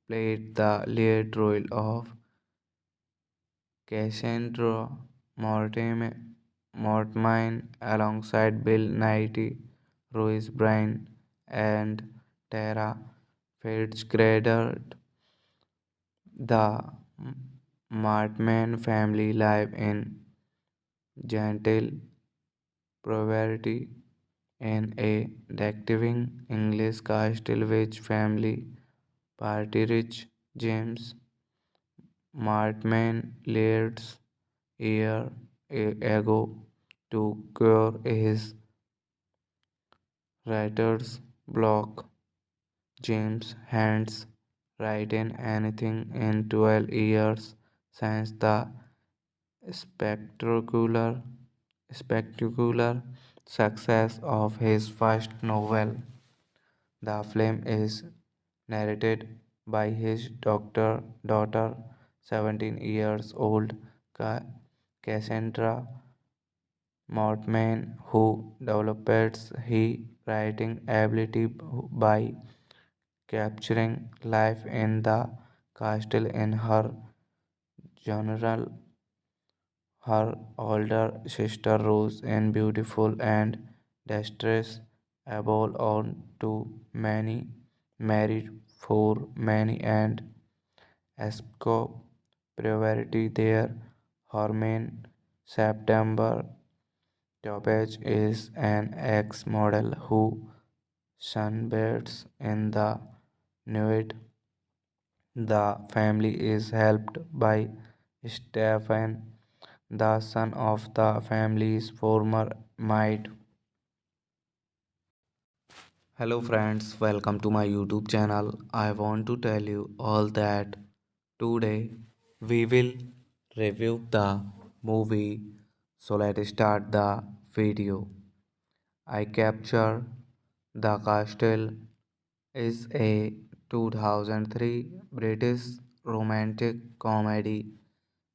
played the lead role of Cassandra Mortmain alongside Bill Nighy, Louis Bryan, and Tara Fitzgerald. The Martman family live in gentle poverty in a decaying English castle which family party rich James Martman leads year ago to cure his writer's block. James Hand's written anything in 12 years since the spectacular spectacular success of his first novel. The film is narrated by his daughter, 17 years old Cassandra Mortman, who develops his writing ability by capturing life in the castle in her general. Her older sister Rose in beautiful and distress above on to many married for many and escape priority there. Hermine September Toppage is an ex-model who sunbathes in the nude. The family is helped by Stephen, the son of the family's former maid. Hello friends, welcome to my YouTube channel. I want to tell you all that today we will review the movie. So let's start the video. I Capture the Castle is a 2003 British romantic comedy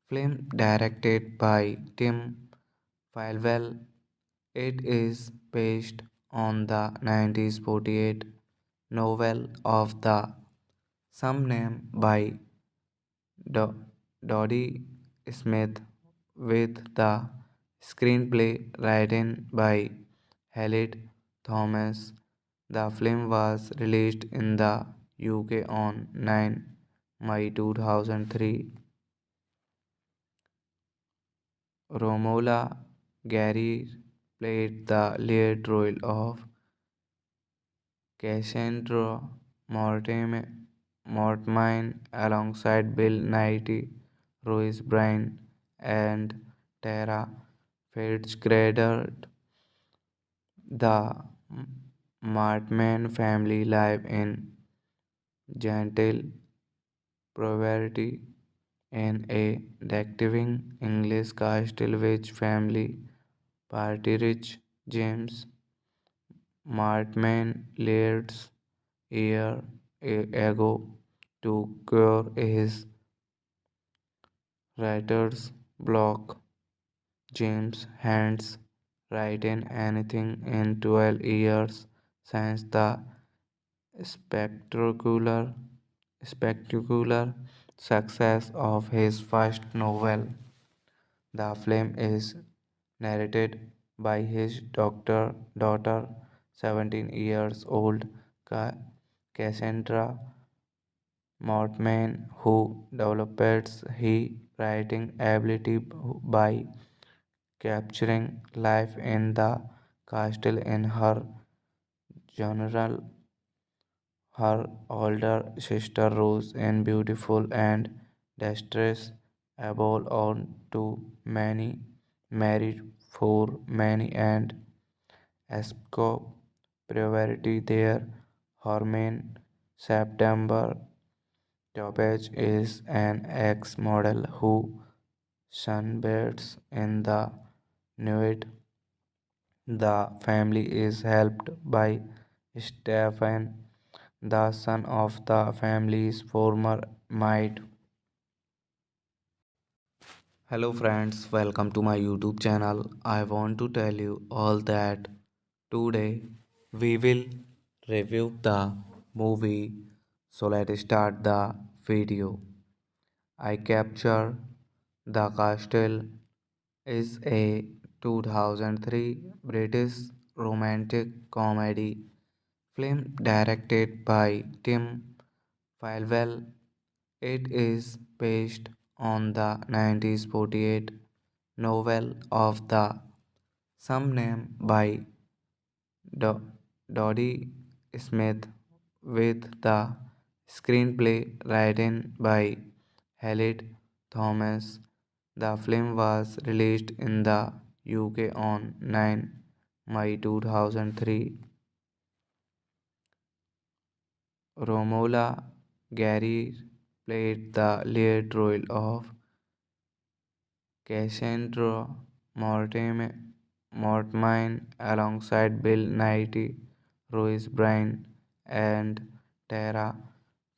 film directed by Tim Falwell. It is based on the 1948 novel of the same name by Dodie Smith, with the screenplay written by Halid Thomas. The film was released in the UK on 9 May 2003. Romola Gary played the lead role of Cassandra Mortmain alongside Bill Nighy, Louis Bryan, and Tara Fitzgerald. The Martman family live in gentle poverty in a thriving English castle which family party rich James Martman leads year ago to cure his writer's block. James Hands written anything in 12 years since the spectacular spectacular success of his first novel. The film is narrated by his daughter, 17 years old Cassandra Mortman, who develops his writing ability by capturing life in the castle in her general. Her older sister Rose in beautiful and distress above on to many married for many and escape priority there. Hermine September Toppage is an ex-model who sunbathes in the nude. The family is helped by Stephen, the son of the family's former maid. Hello friends, welcome to my YouTube channel. I want to tell you all that today we will review the movie. So let's start the video. I Capture the Castle is a 2003 British romantic comedy film directed by Tim Falwell. It is based on the 1948 novel of the same name by Dodie Smith, with the screenplay written by Halid Thomas. The film was released in the UK on 9 May 2003. Romola Gary played the lead role of Cassandra Mortmain alongside Bill Nighy, Louis Bryan, and Tara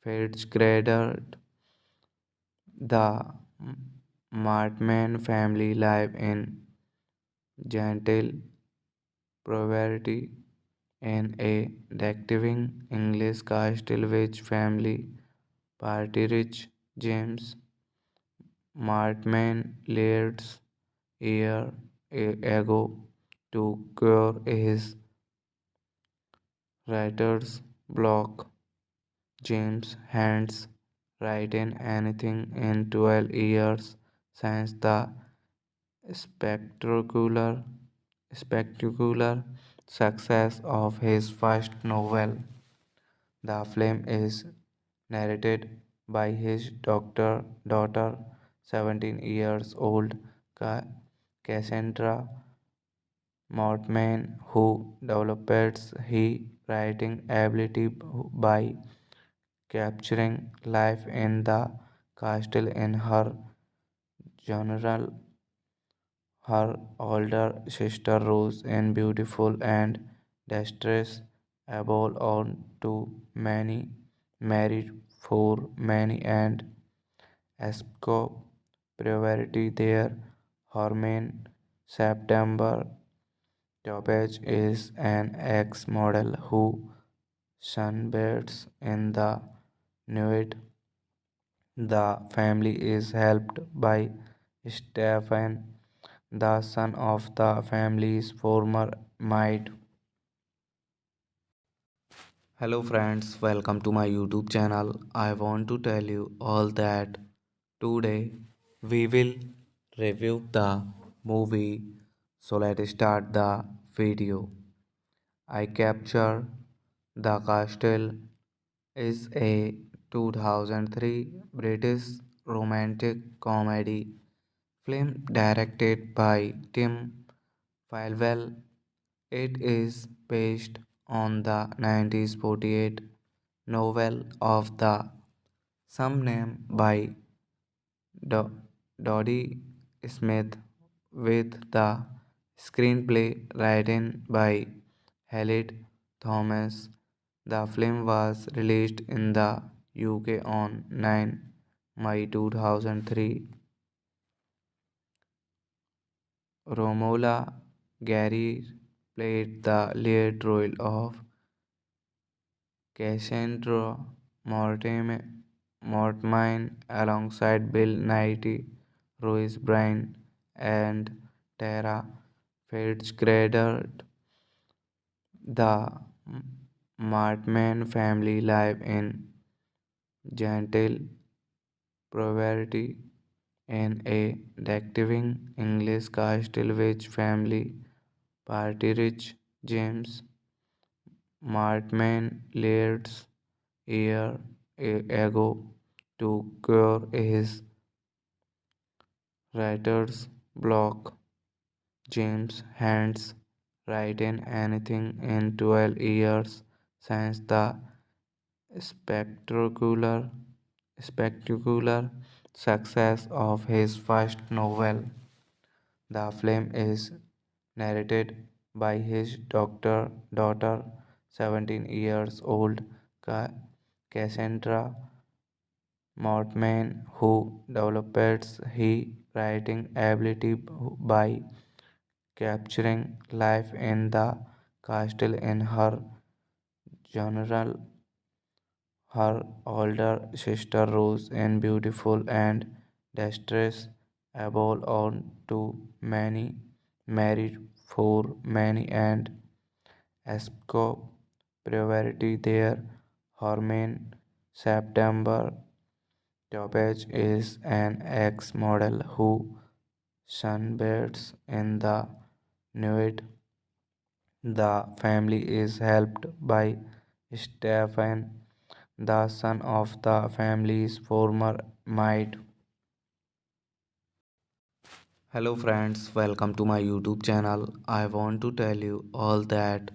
Fitzgerald. The Martman family live in gentle poverty in a decaying English castle which family party rich James Martman leads year ago to cure his writer's block. James Hands written anything in 12 years since the spectacular spectacular success of his first novel. The film is narrated by his daughter, 17 years old Cassandra Mortman, who develops his writing ability by capturing life in the castle in her general. Her older sister Rose in beautiful and distress above all too many married for many and escape poverty there. Hermine September Toppage is an ex-model who sunbathes in the nude. The family is helped by Stephen, the son of the family's former maid. Hello friends, welcome to my YouTube channel. I want to tell you all that today we will review the movie. So let's start the video. I Capture the Castle is a 2003 British romantic comedy film directed by Tim Falwell. It is based on the 1948 novel of the same name by Do- Dodie Smith, with the screenplay written by Halid Thomas. The film was released in the UK on 9 May 2003. Romola Gary played the lead role of Cassandra Mortmain alongside Bill Nighy, Louis Bryan, and Tara Fitzgerald. The Martman family live in gentle poverty in a decaying English castle which family party rich James Martman leads year ago to cure his writer's block. James Hands written anything in 12 years since the spectacular spectacular success of his first novel. The film is narrated by his daughter, 17 years old Cassandra Mortman, who develops his writing ability by capturing life in the castle in her general. Her older sister Rose in beautiful and distress above all too many married for many and escape poverty there. Hermine September Toppage is an ex-model who sunbathes in the nude. The family is helped by Stephen, the son of the family's former maid. Hello friends, welcome to my YouTube channel. I want to tell you all that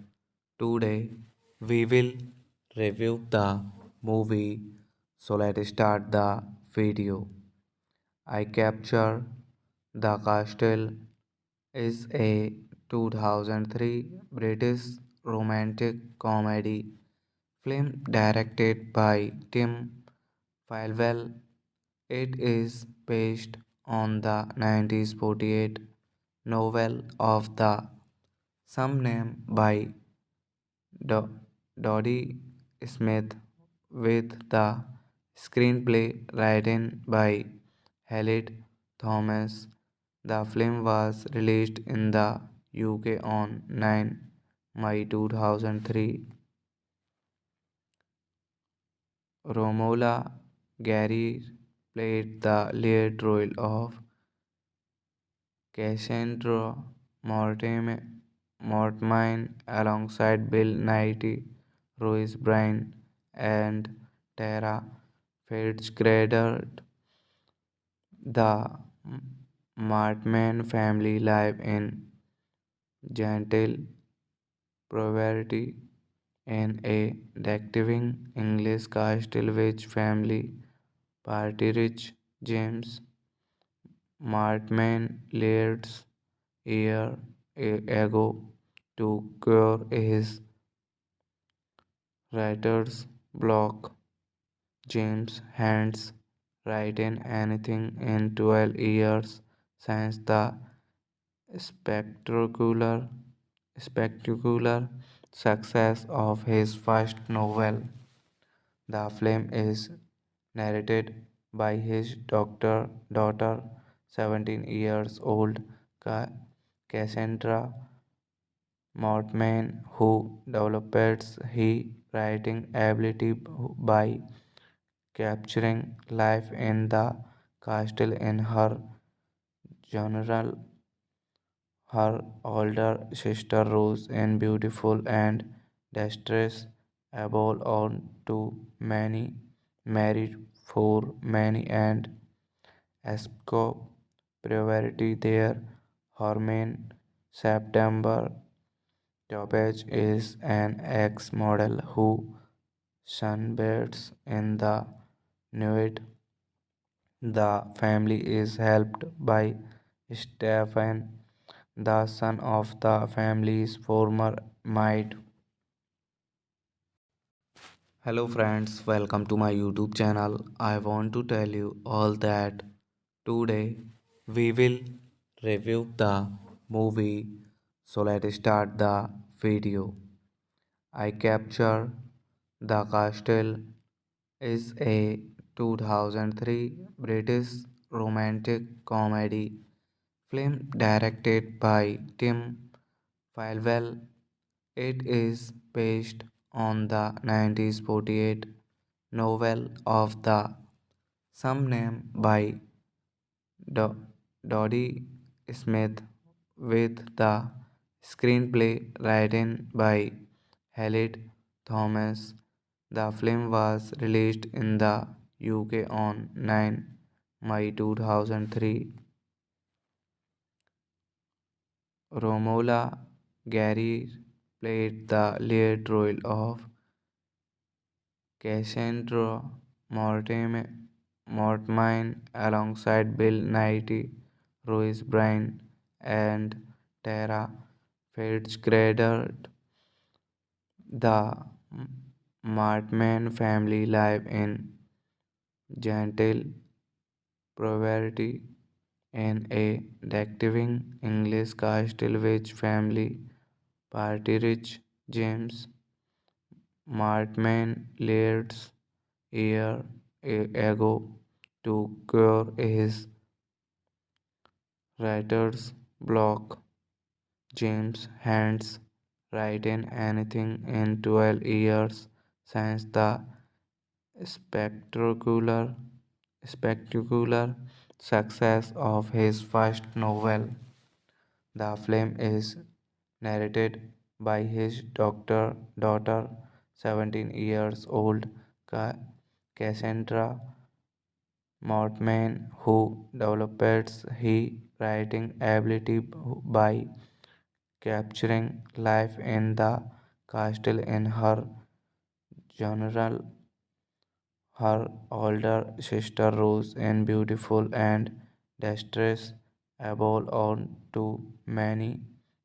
today we will review the movie. So let's start the video. I Capture the Castle is a 2003 British romantic comedy film directed by Tim Falwell. It is based on the 1948 novel of the same name by Dodie Smith, with the screenplay written by Halid Thomas. The film was released in the UK on 9 May 2003. Romola Gary played the lead role of Cassandra Mortmain alongside Bill Nighy, Louis Bryan, and Tara Fitzgerald. The Martman family live in gentle poverty in a decaying English castle which family party rich James Martman leads year ago to cure his writer's block. James Hands written anything in 12 years since the spectacular spectacular success of his first novel. The film is narrated by his daughter, 17 years old Cassandra Mortman, who develops his writing ability by capturing life in the castle in her general. Her older sister Rose in beautiful and distress able on to many married for many and escape poverty there. Hermine September Toppage is an ex-model who sunbathes in the nude. The family is helped by Stephen, the son of the family's former maid. Hello friends, welcome to my YouTube channel. I want to tell you all that today we will review the movie. So let's start the video. I Capture the Castle is a 2003 British romantic comedy film directed by Tim Falwell. It is based on the 1948 novel of the same name by Dodie Smith, with the screenplay written by Halid Thomas. The film was released in the UK on 9 May 2003. Romola Gary played the lead role of Cassandra Mortmain alongside Bill Nighy, Louis Bryan, and Tara Fitzgerald. The Martman family live in gentle poverty in a decaying English castle which family party rich James Martman leads year ago to cure his writer's block. James Hands written anything in 12 years since the spectacular spectacular success of his first novel. The film is narrated by his daughter, 17 years old Cassandra Mortman, who develops his writing ability by capturing life in the castle in her general. Her older sister Rose is beautiful and distressed about on to many,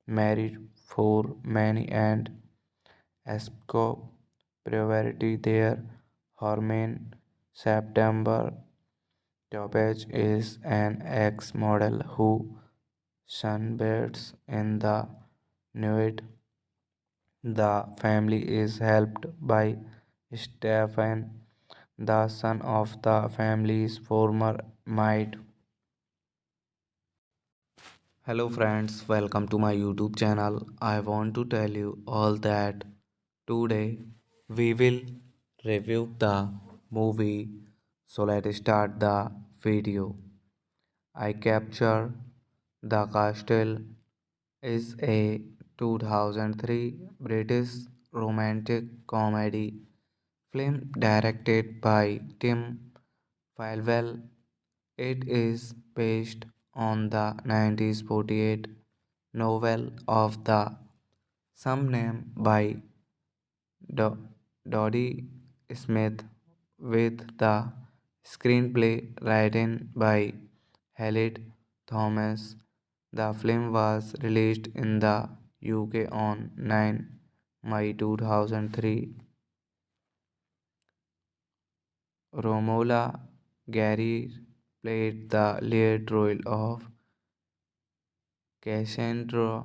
married for many and escape priority there. Hermine September Topaz is an ex-model who sunbathes in the nude. The family is helped by Stephen, the son of the family's former maid. Hello friends, welcome to my YouTube channel. I want to tell you all that today we will review the movie. So let's start the video. I Capture the Castle is a 2003 British romantic comedy film directed by Tim Falwell. It is based on the 1948 novel of the same name by Dodie Smith, with the screenplay written by Halid Thomas. The film was released in the UK on 9 May 2003. Romola Gary played the lead role of Cassandra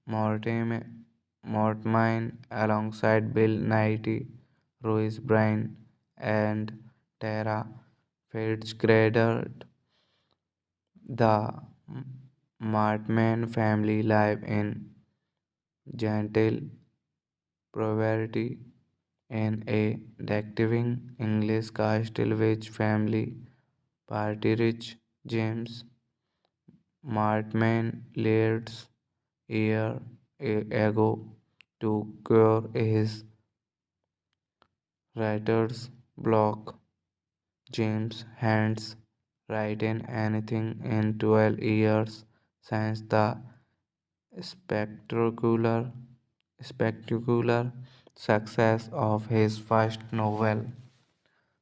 Mortmain alongside Bill Nighy, Louis Bryan, and Tara Fitzgerald. The Martman family live in gentle poverty in a thriving English castle which family party rich James Martman leads year ago to cure his writer's block. James Hands written anything in 12 years since the spectacular spectacular success of his first novel.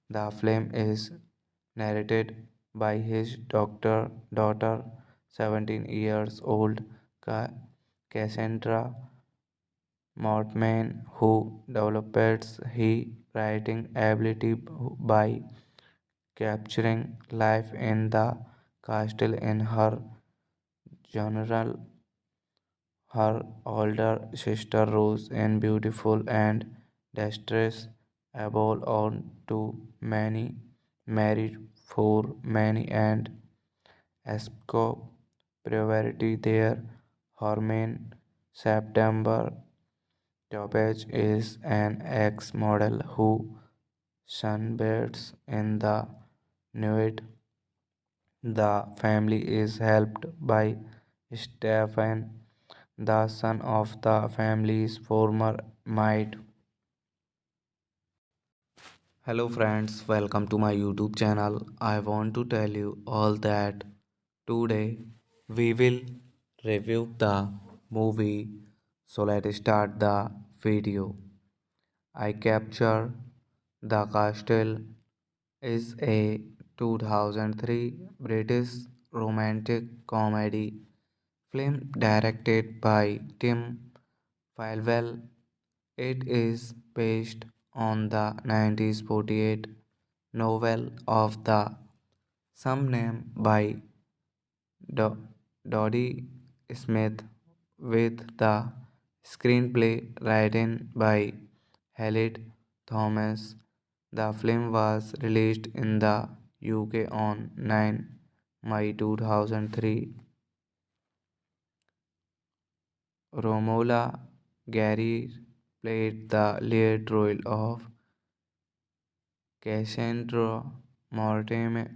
The film is narrated by his daughter, 17 years old Cassandra Mortman, who develops his writing ability by capturing life in the castle in her general. Her older sister Rose is beautiful and distressed about on to many, married for many and escape priority there. Hermine September Topaz is an ex-model who sunbathes in the nude. The family is helped by Stephen, the son of the family's former maid. Hello friends, welcome to my YouTube channel. I want to tell you all that today we will review the movie. So let's start the video. I Capture the Castle is a 2003 British romantic comedy film directed by Tim Falwell. It is based on the 1948 novel of the same name by Dodie Smith, with the screenplay written by Halid Thomas. The film was released in the UK on 9 May 2003. Romola Gary played the lead role of Cassandra Mortmain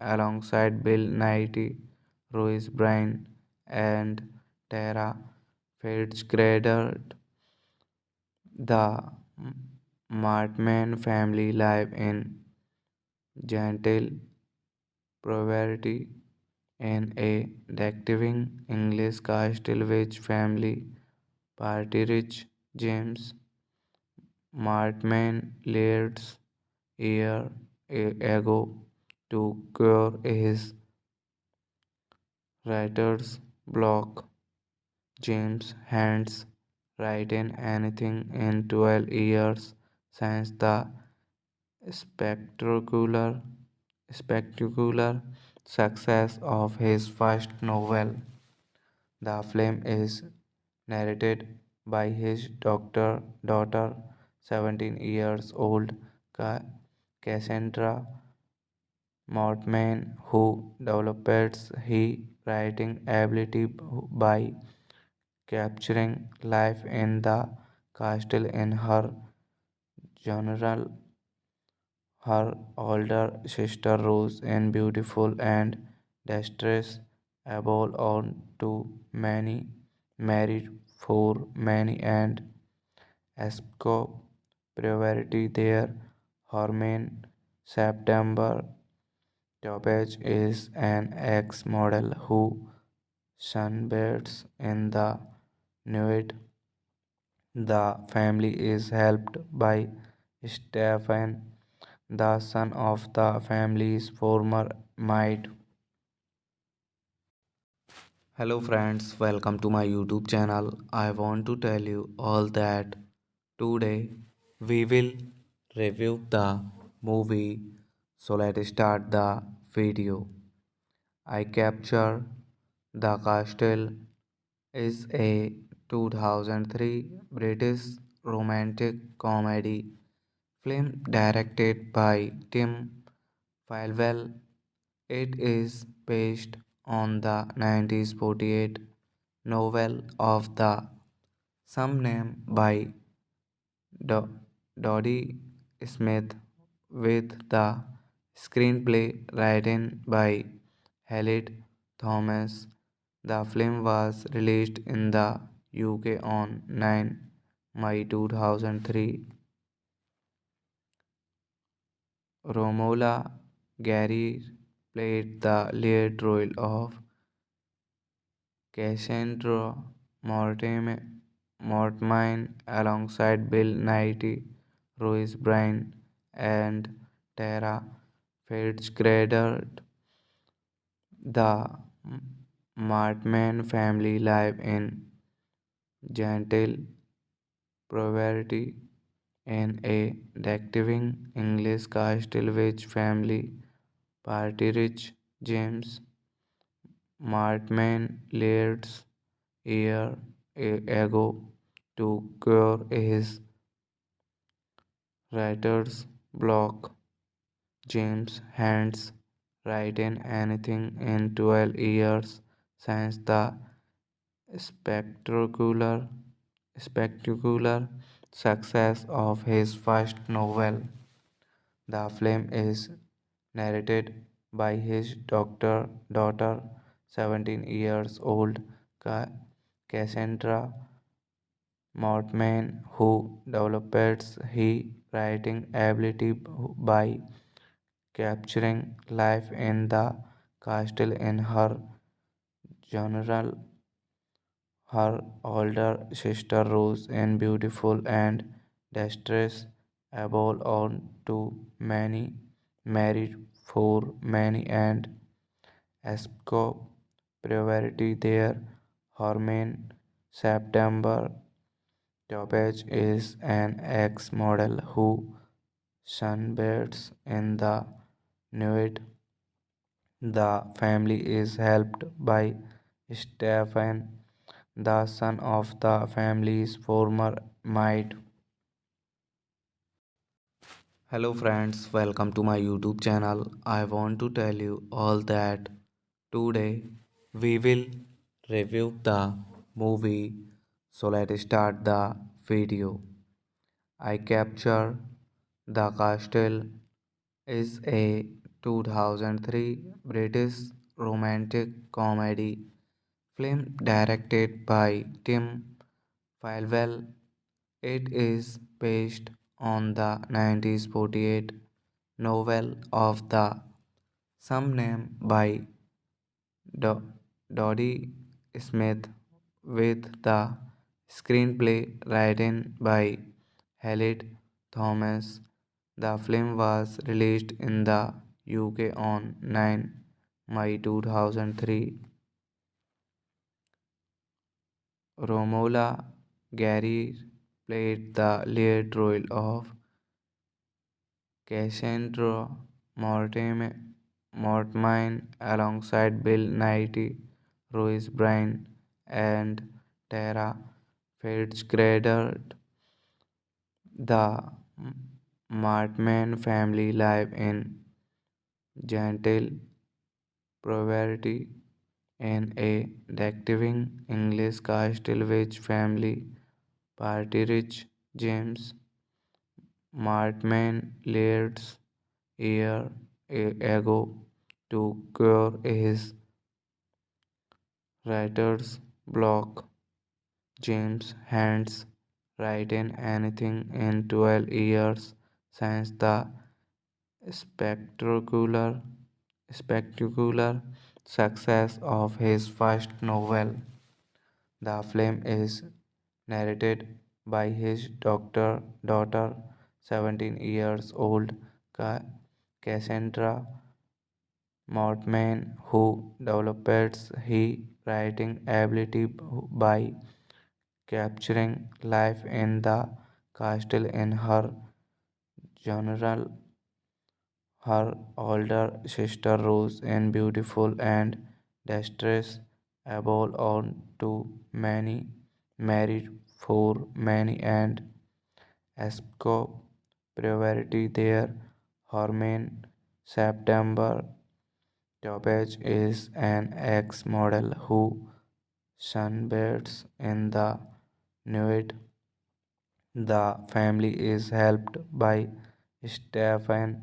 alongside Bill Nighy, Louis Bryan, and Tara Fitzgerald. The Martman family live in gentle poverty in a detecting English castle which family party rich James Martman Laird's year ago to cure his writer's block. James Hands written anything in 12 years since the spectacular spectacular success of his first novel. The film is narrated by his daughter, 17 years old Cassandra Mortman, who develops his writing ability by capturing life in the castle in her general. Her older sister Rose in beautiful and distress able on to many married for many and escape priority there. Hermine September Toppage is an ex-model who sunbathes in the nude. The family is helped by Stephen, the son of the family's former maid. Hello friends, welcome to my YouTube channel. I want to tell you all that today we will review the movie. So let's start the video. I Capture the Castle is a 2003 British romantic comedy film directed by Tim Falwell. It is based on the 1948 novel of the same name by Dodie Smith, with the screenplay written by Halid Thomas. The film was released in the UK on 9 May 2003. Romola Gary played the lead role of Cassandra Mortmain alongside Bill Nighy, Louis Bryan, and Tara Fitzgerald. The Martman family live in gentle poverty in a detecting English castle which family party rich James Martman Laird's year ago to cure his writer's block. James Hands written anything in 12 years since the spectacular spectacular success of his first novel. The film is narrated by his daughter, 17 years old Cassandra Mortman, who develops his writing ability by capturing life in the castle in her general. Her older sister Rose in beautiful and distress able on to many married for many and escape priority there. Hermine September Toppage is an ex-model who sunbathes in the nude. The family is helped by Stephen, the son of the family's former maid. Hello friends, welcome to my YouTube channel. I want to tell you all that today we will review the movie. So let's start the video. I Capture the Castle is a 2003 British romantic comedy film directed by Tim Falwell. It is based on the 1948 novel of the same name by Dodie Smith, with the screenplay written by Halid Thomas. The film was released in the UK on 9 May 2003. Romola Gary played the lead role of Cassandra Mortmain alongside Bill Nighy, Louis Bryan, and Tara Fitzgerald. The Martman family live in gentle poverty in a decaying English castle which family party rich James Martman leads year ago to cure his writer's block. James Hands written anything in 12 years since the spectacular spectacular success of his first novel. The film is narrated by his daughter, 17 years old Cassandra Mortman, who develops his writing ability by capturing life in the castle in her general. Her older sister Rose in beautiful and distress able on to many married for many and escape poverty there. Hermine September Toppage is an ex-model who sunbathes in the nude. The family is helped by Stephen,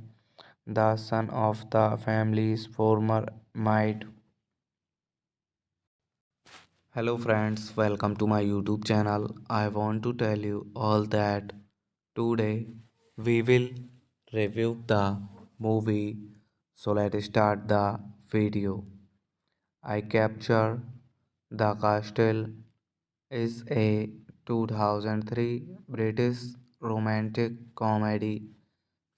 the son of the family's former maid. Hello friends, welcome to my YouTube channel. I want to tell you all that today we will review the movie. So let's start the video. I Capture the Castle is a 2003 British romantic comedy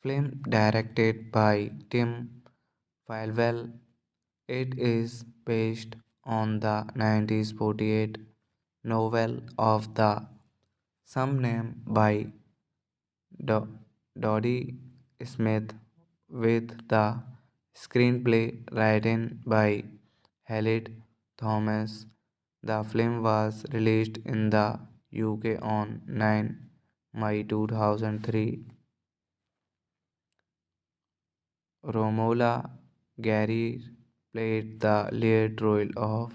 film directed by Tim Falwell. It is based on the 1948 novel of the same name by Dodie Smith, with the screenplay written by Halid Thomas. The film was released in the UK on 9 May 2003. Romola Gary played the lead role of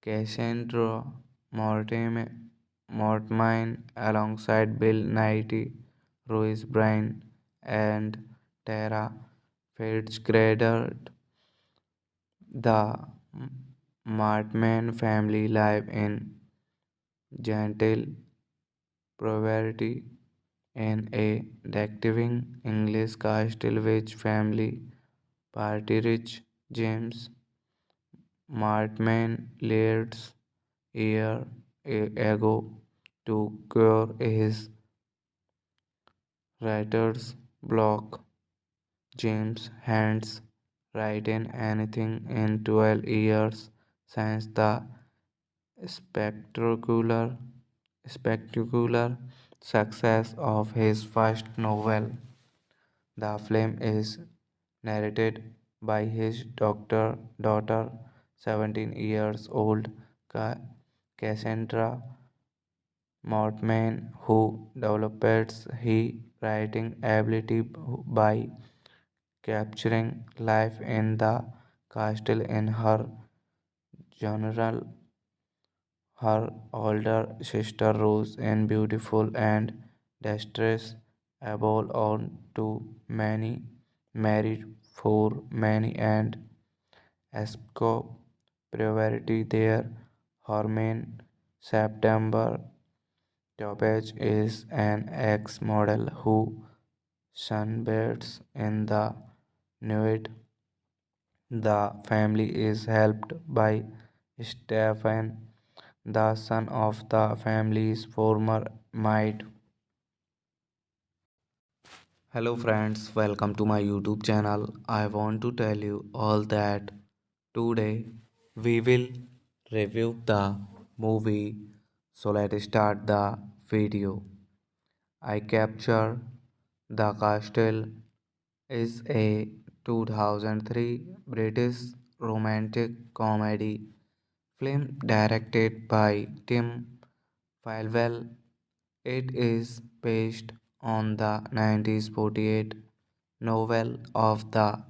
Cassandra Mortmain alongside Bill Nighy, Louis Bryan, and Tara Fitzgerald. The Martman family live in gentle poverty in a decaying English castle which family party rich James Martman leads year ago to cure his writer's block. James Hands written anything in 12 years since the spectacular spectacular success of his first novel. The film is narrated by his daughter, 17 years old Cassandra Mortman, who develops his writing ability by capturing life in the castle in her general. Her older sister Rose in beautiful and distress able on to many married for many and escape poverty there. Hermine September Toppage is an ex-model who sunbathes in the nude. The family is helped by Stefan, the son of the family's former maid. Hello friends, welcome to my YouTube channel. I want to tell you all that today we will review the movie. So let's start the video. I Capture the Castle is a 2003 British romantic comedy film directed by Tim Falwell. It is based on the 1948 novel of the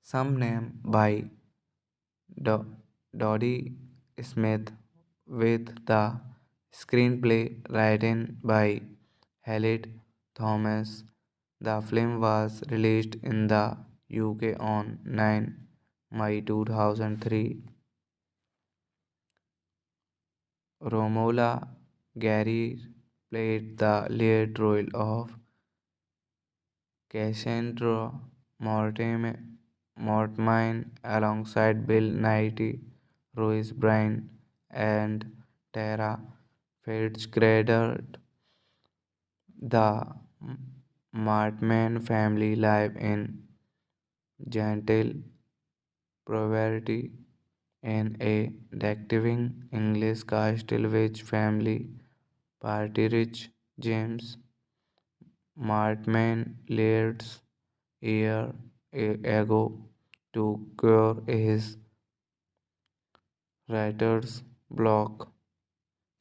same name by Dodie Smith, with the screenplay written by Halid Thomas. The film was released in the UK on 9 May 2003. Romola Gary played the lead role of Cassandra Mortmain alongside Bill Nighy, Louis Bryan, and Tara Fitzgerald. The Martman family live in gentle poverty in a thriving English castle which family party rich James Martman leads year ago to cure his writer's block.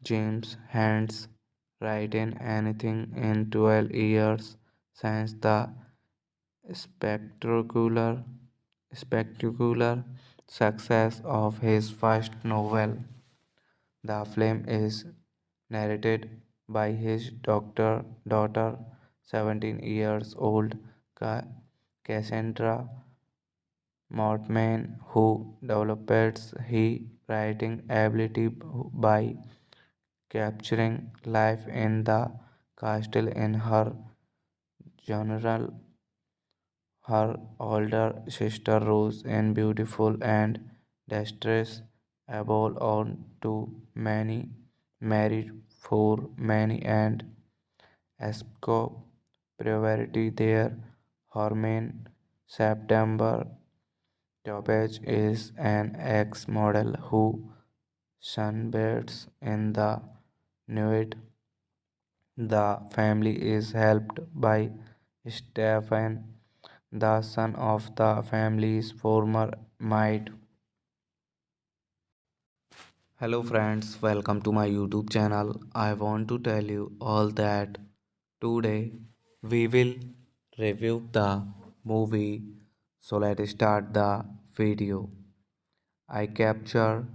James Hands written anything in 12 years since the spectacular spectacular success of his first novel. The film is narrated by his daughter, 17 years old Cassandra Mortman, who develops his writing ability by capturing life in the castle in her general. Her older sister Rose in beautiful and distress able on to many married for many and escape poverty there. Hermine September Toppage is an ex-model who sunbathes in the nude. The family is helped by Stefan, the son of the family's former maid. Hello friends, welcome to my YouTube channel. I want to tell you all that today we will review the movie. So let's start the video. I Capture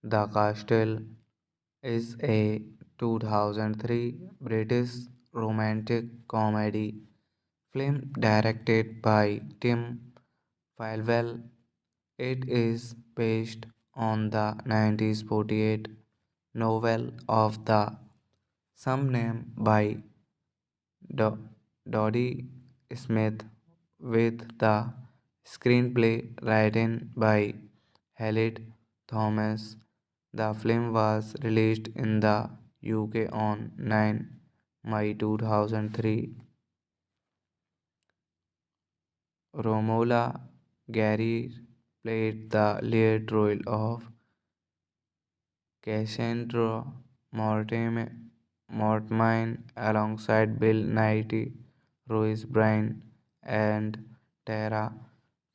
the Castle is a 2003 British romantic comedy film directed by Tim Falwell. It is based on the 1948 novel of the same name by Dodie Smith, with the screenplay written by Halid Thomas. The film was released in the UK on 9 May 2003. Romola Gary played the lead role of Cassandra Mortmain alongside Bill Nighy, Louis Bryan, and Tara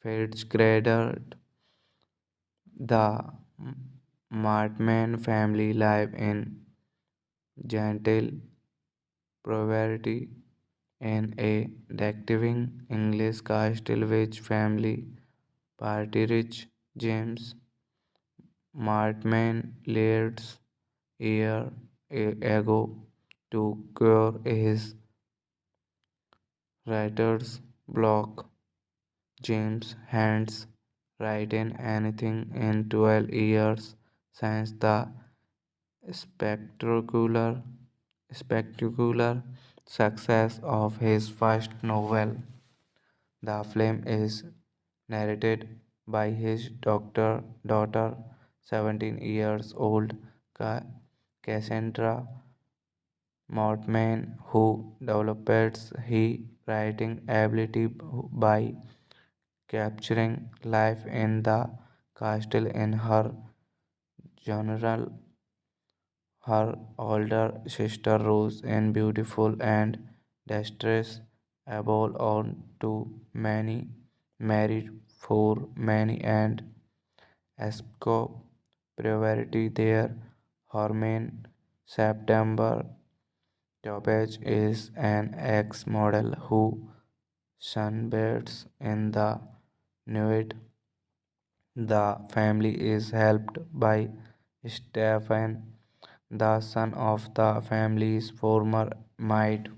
Fitzgerald. The Martman family live in gentle poverty in a thriving English castle which family party rich James Martman leads year ago to cure his writer's block. James Hands written anything in 12 years since the spectacular spectacular success of his first novel. The film is narrated by his daughter, 17 years old Cassandra Mortman, who develops his writing ability by capturing life in the castle in her journal. Her older sister Rose is beautiful and distressed, able on to many, married for many and escape poverty there. Hermine September Topaz is an ex-model who sunbathes in the nude. The family is helped by Stephen, the son of the family's former maid.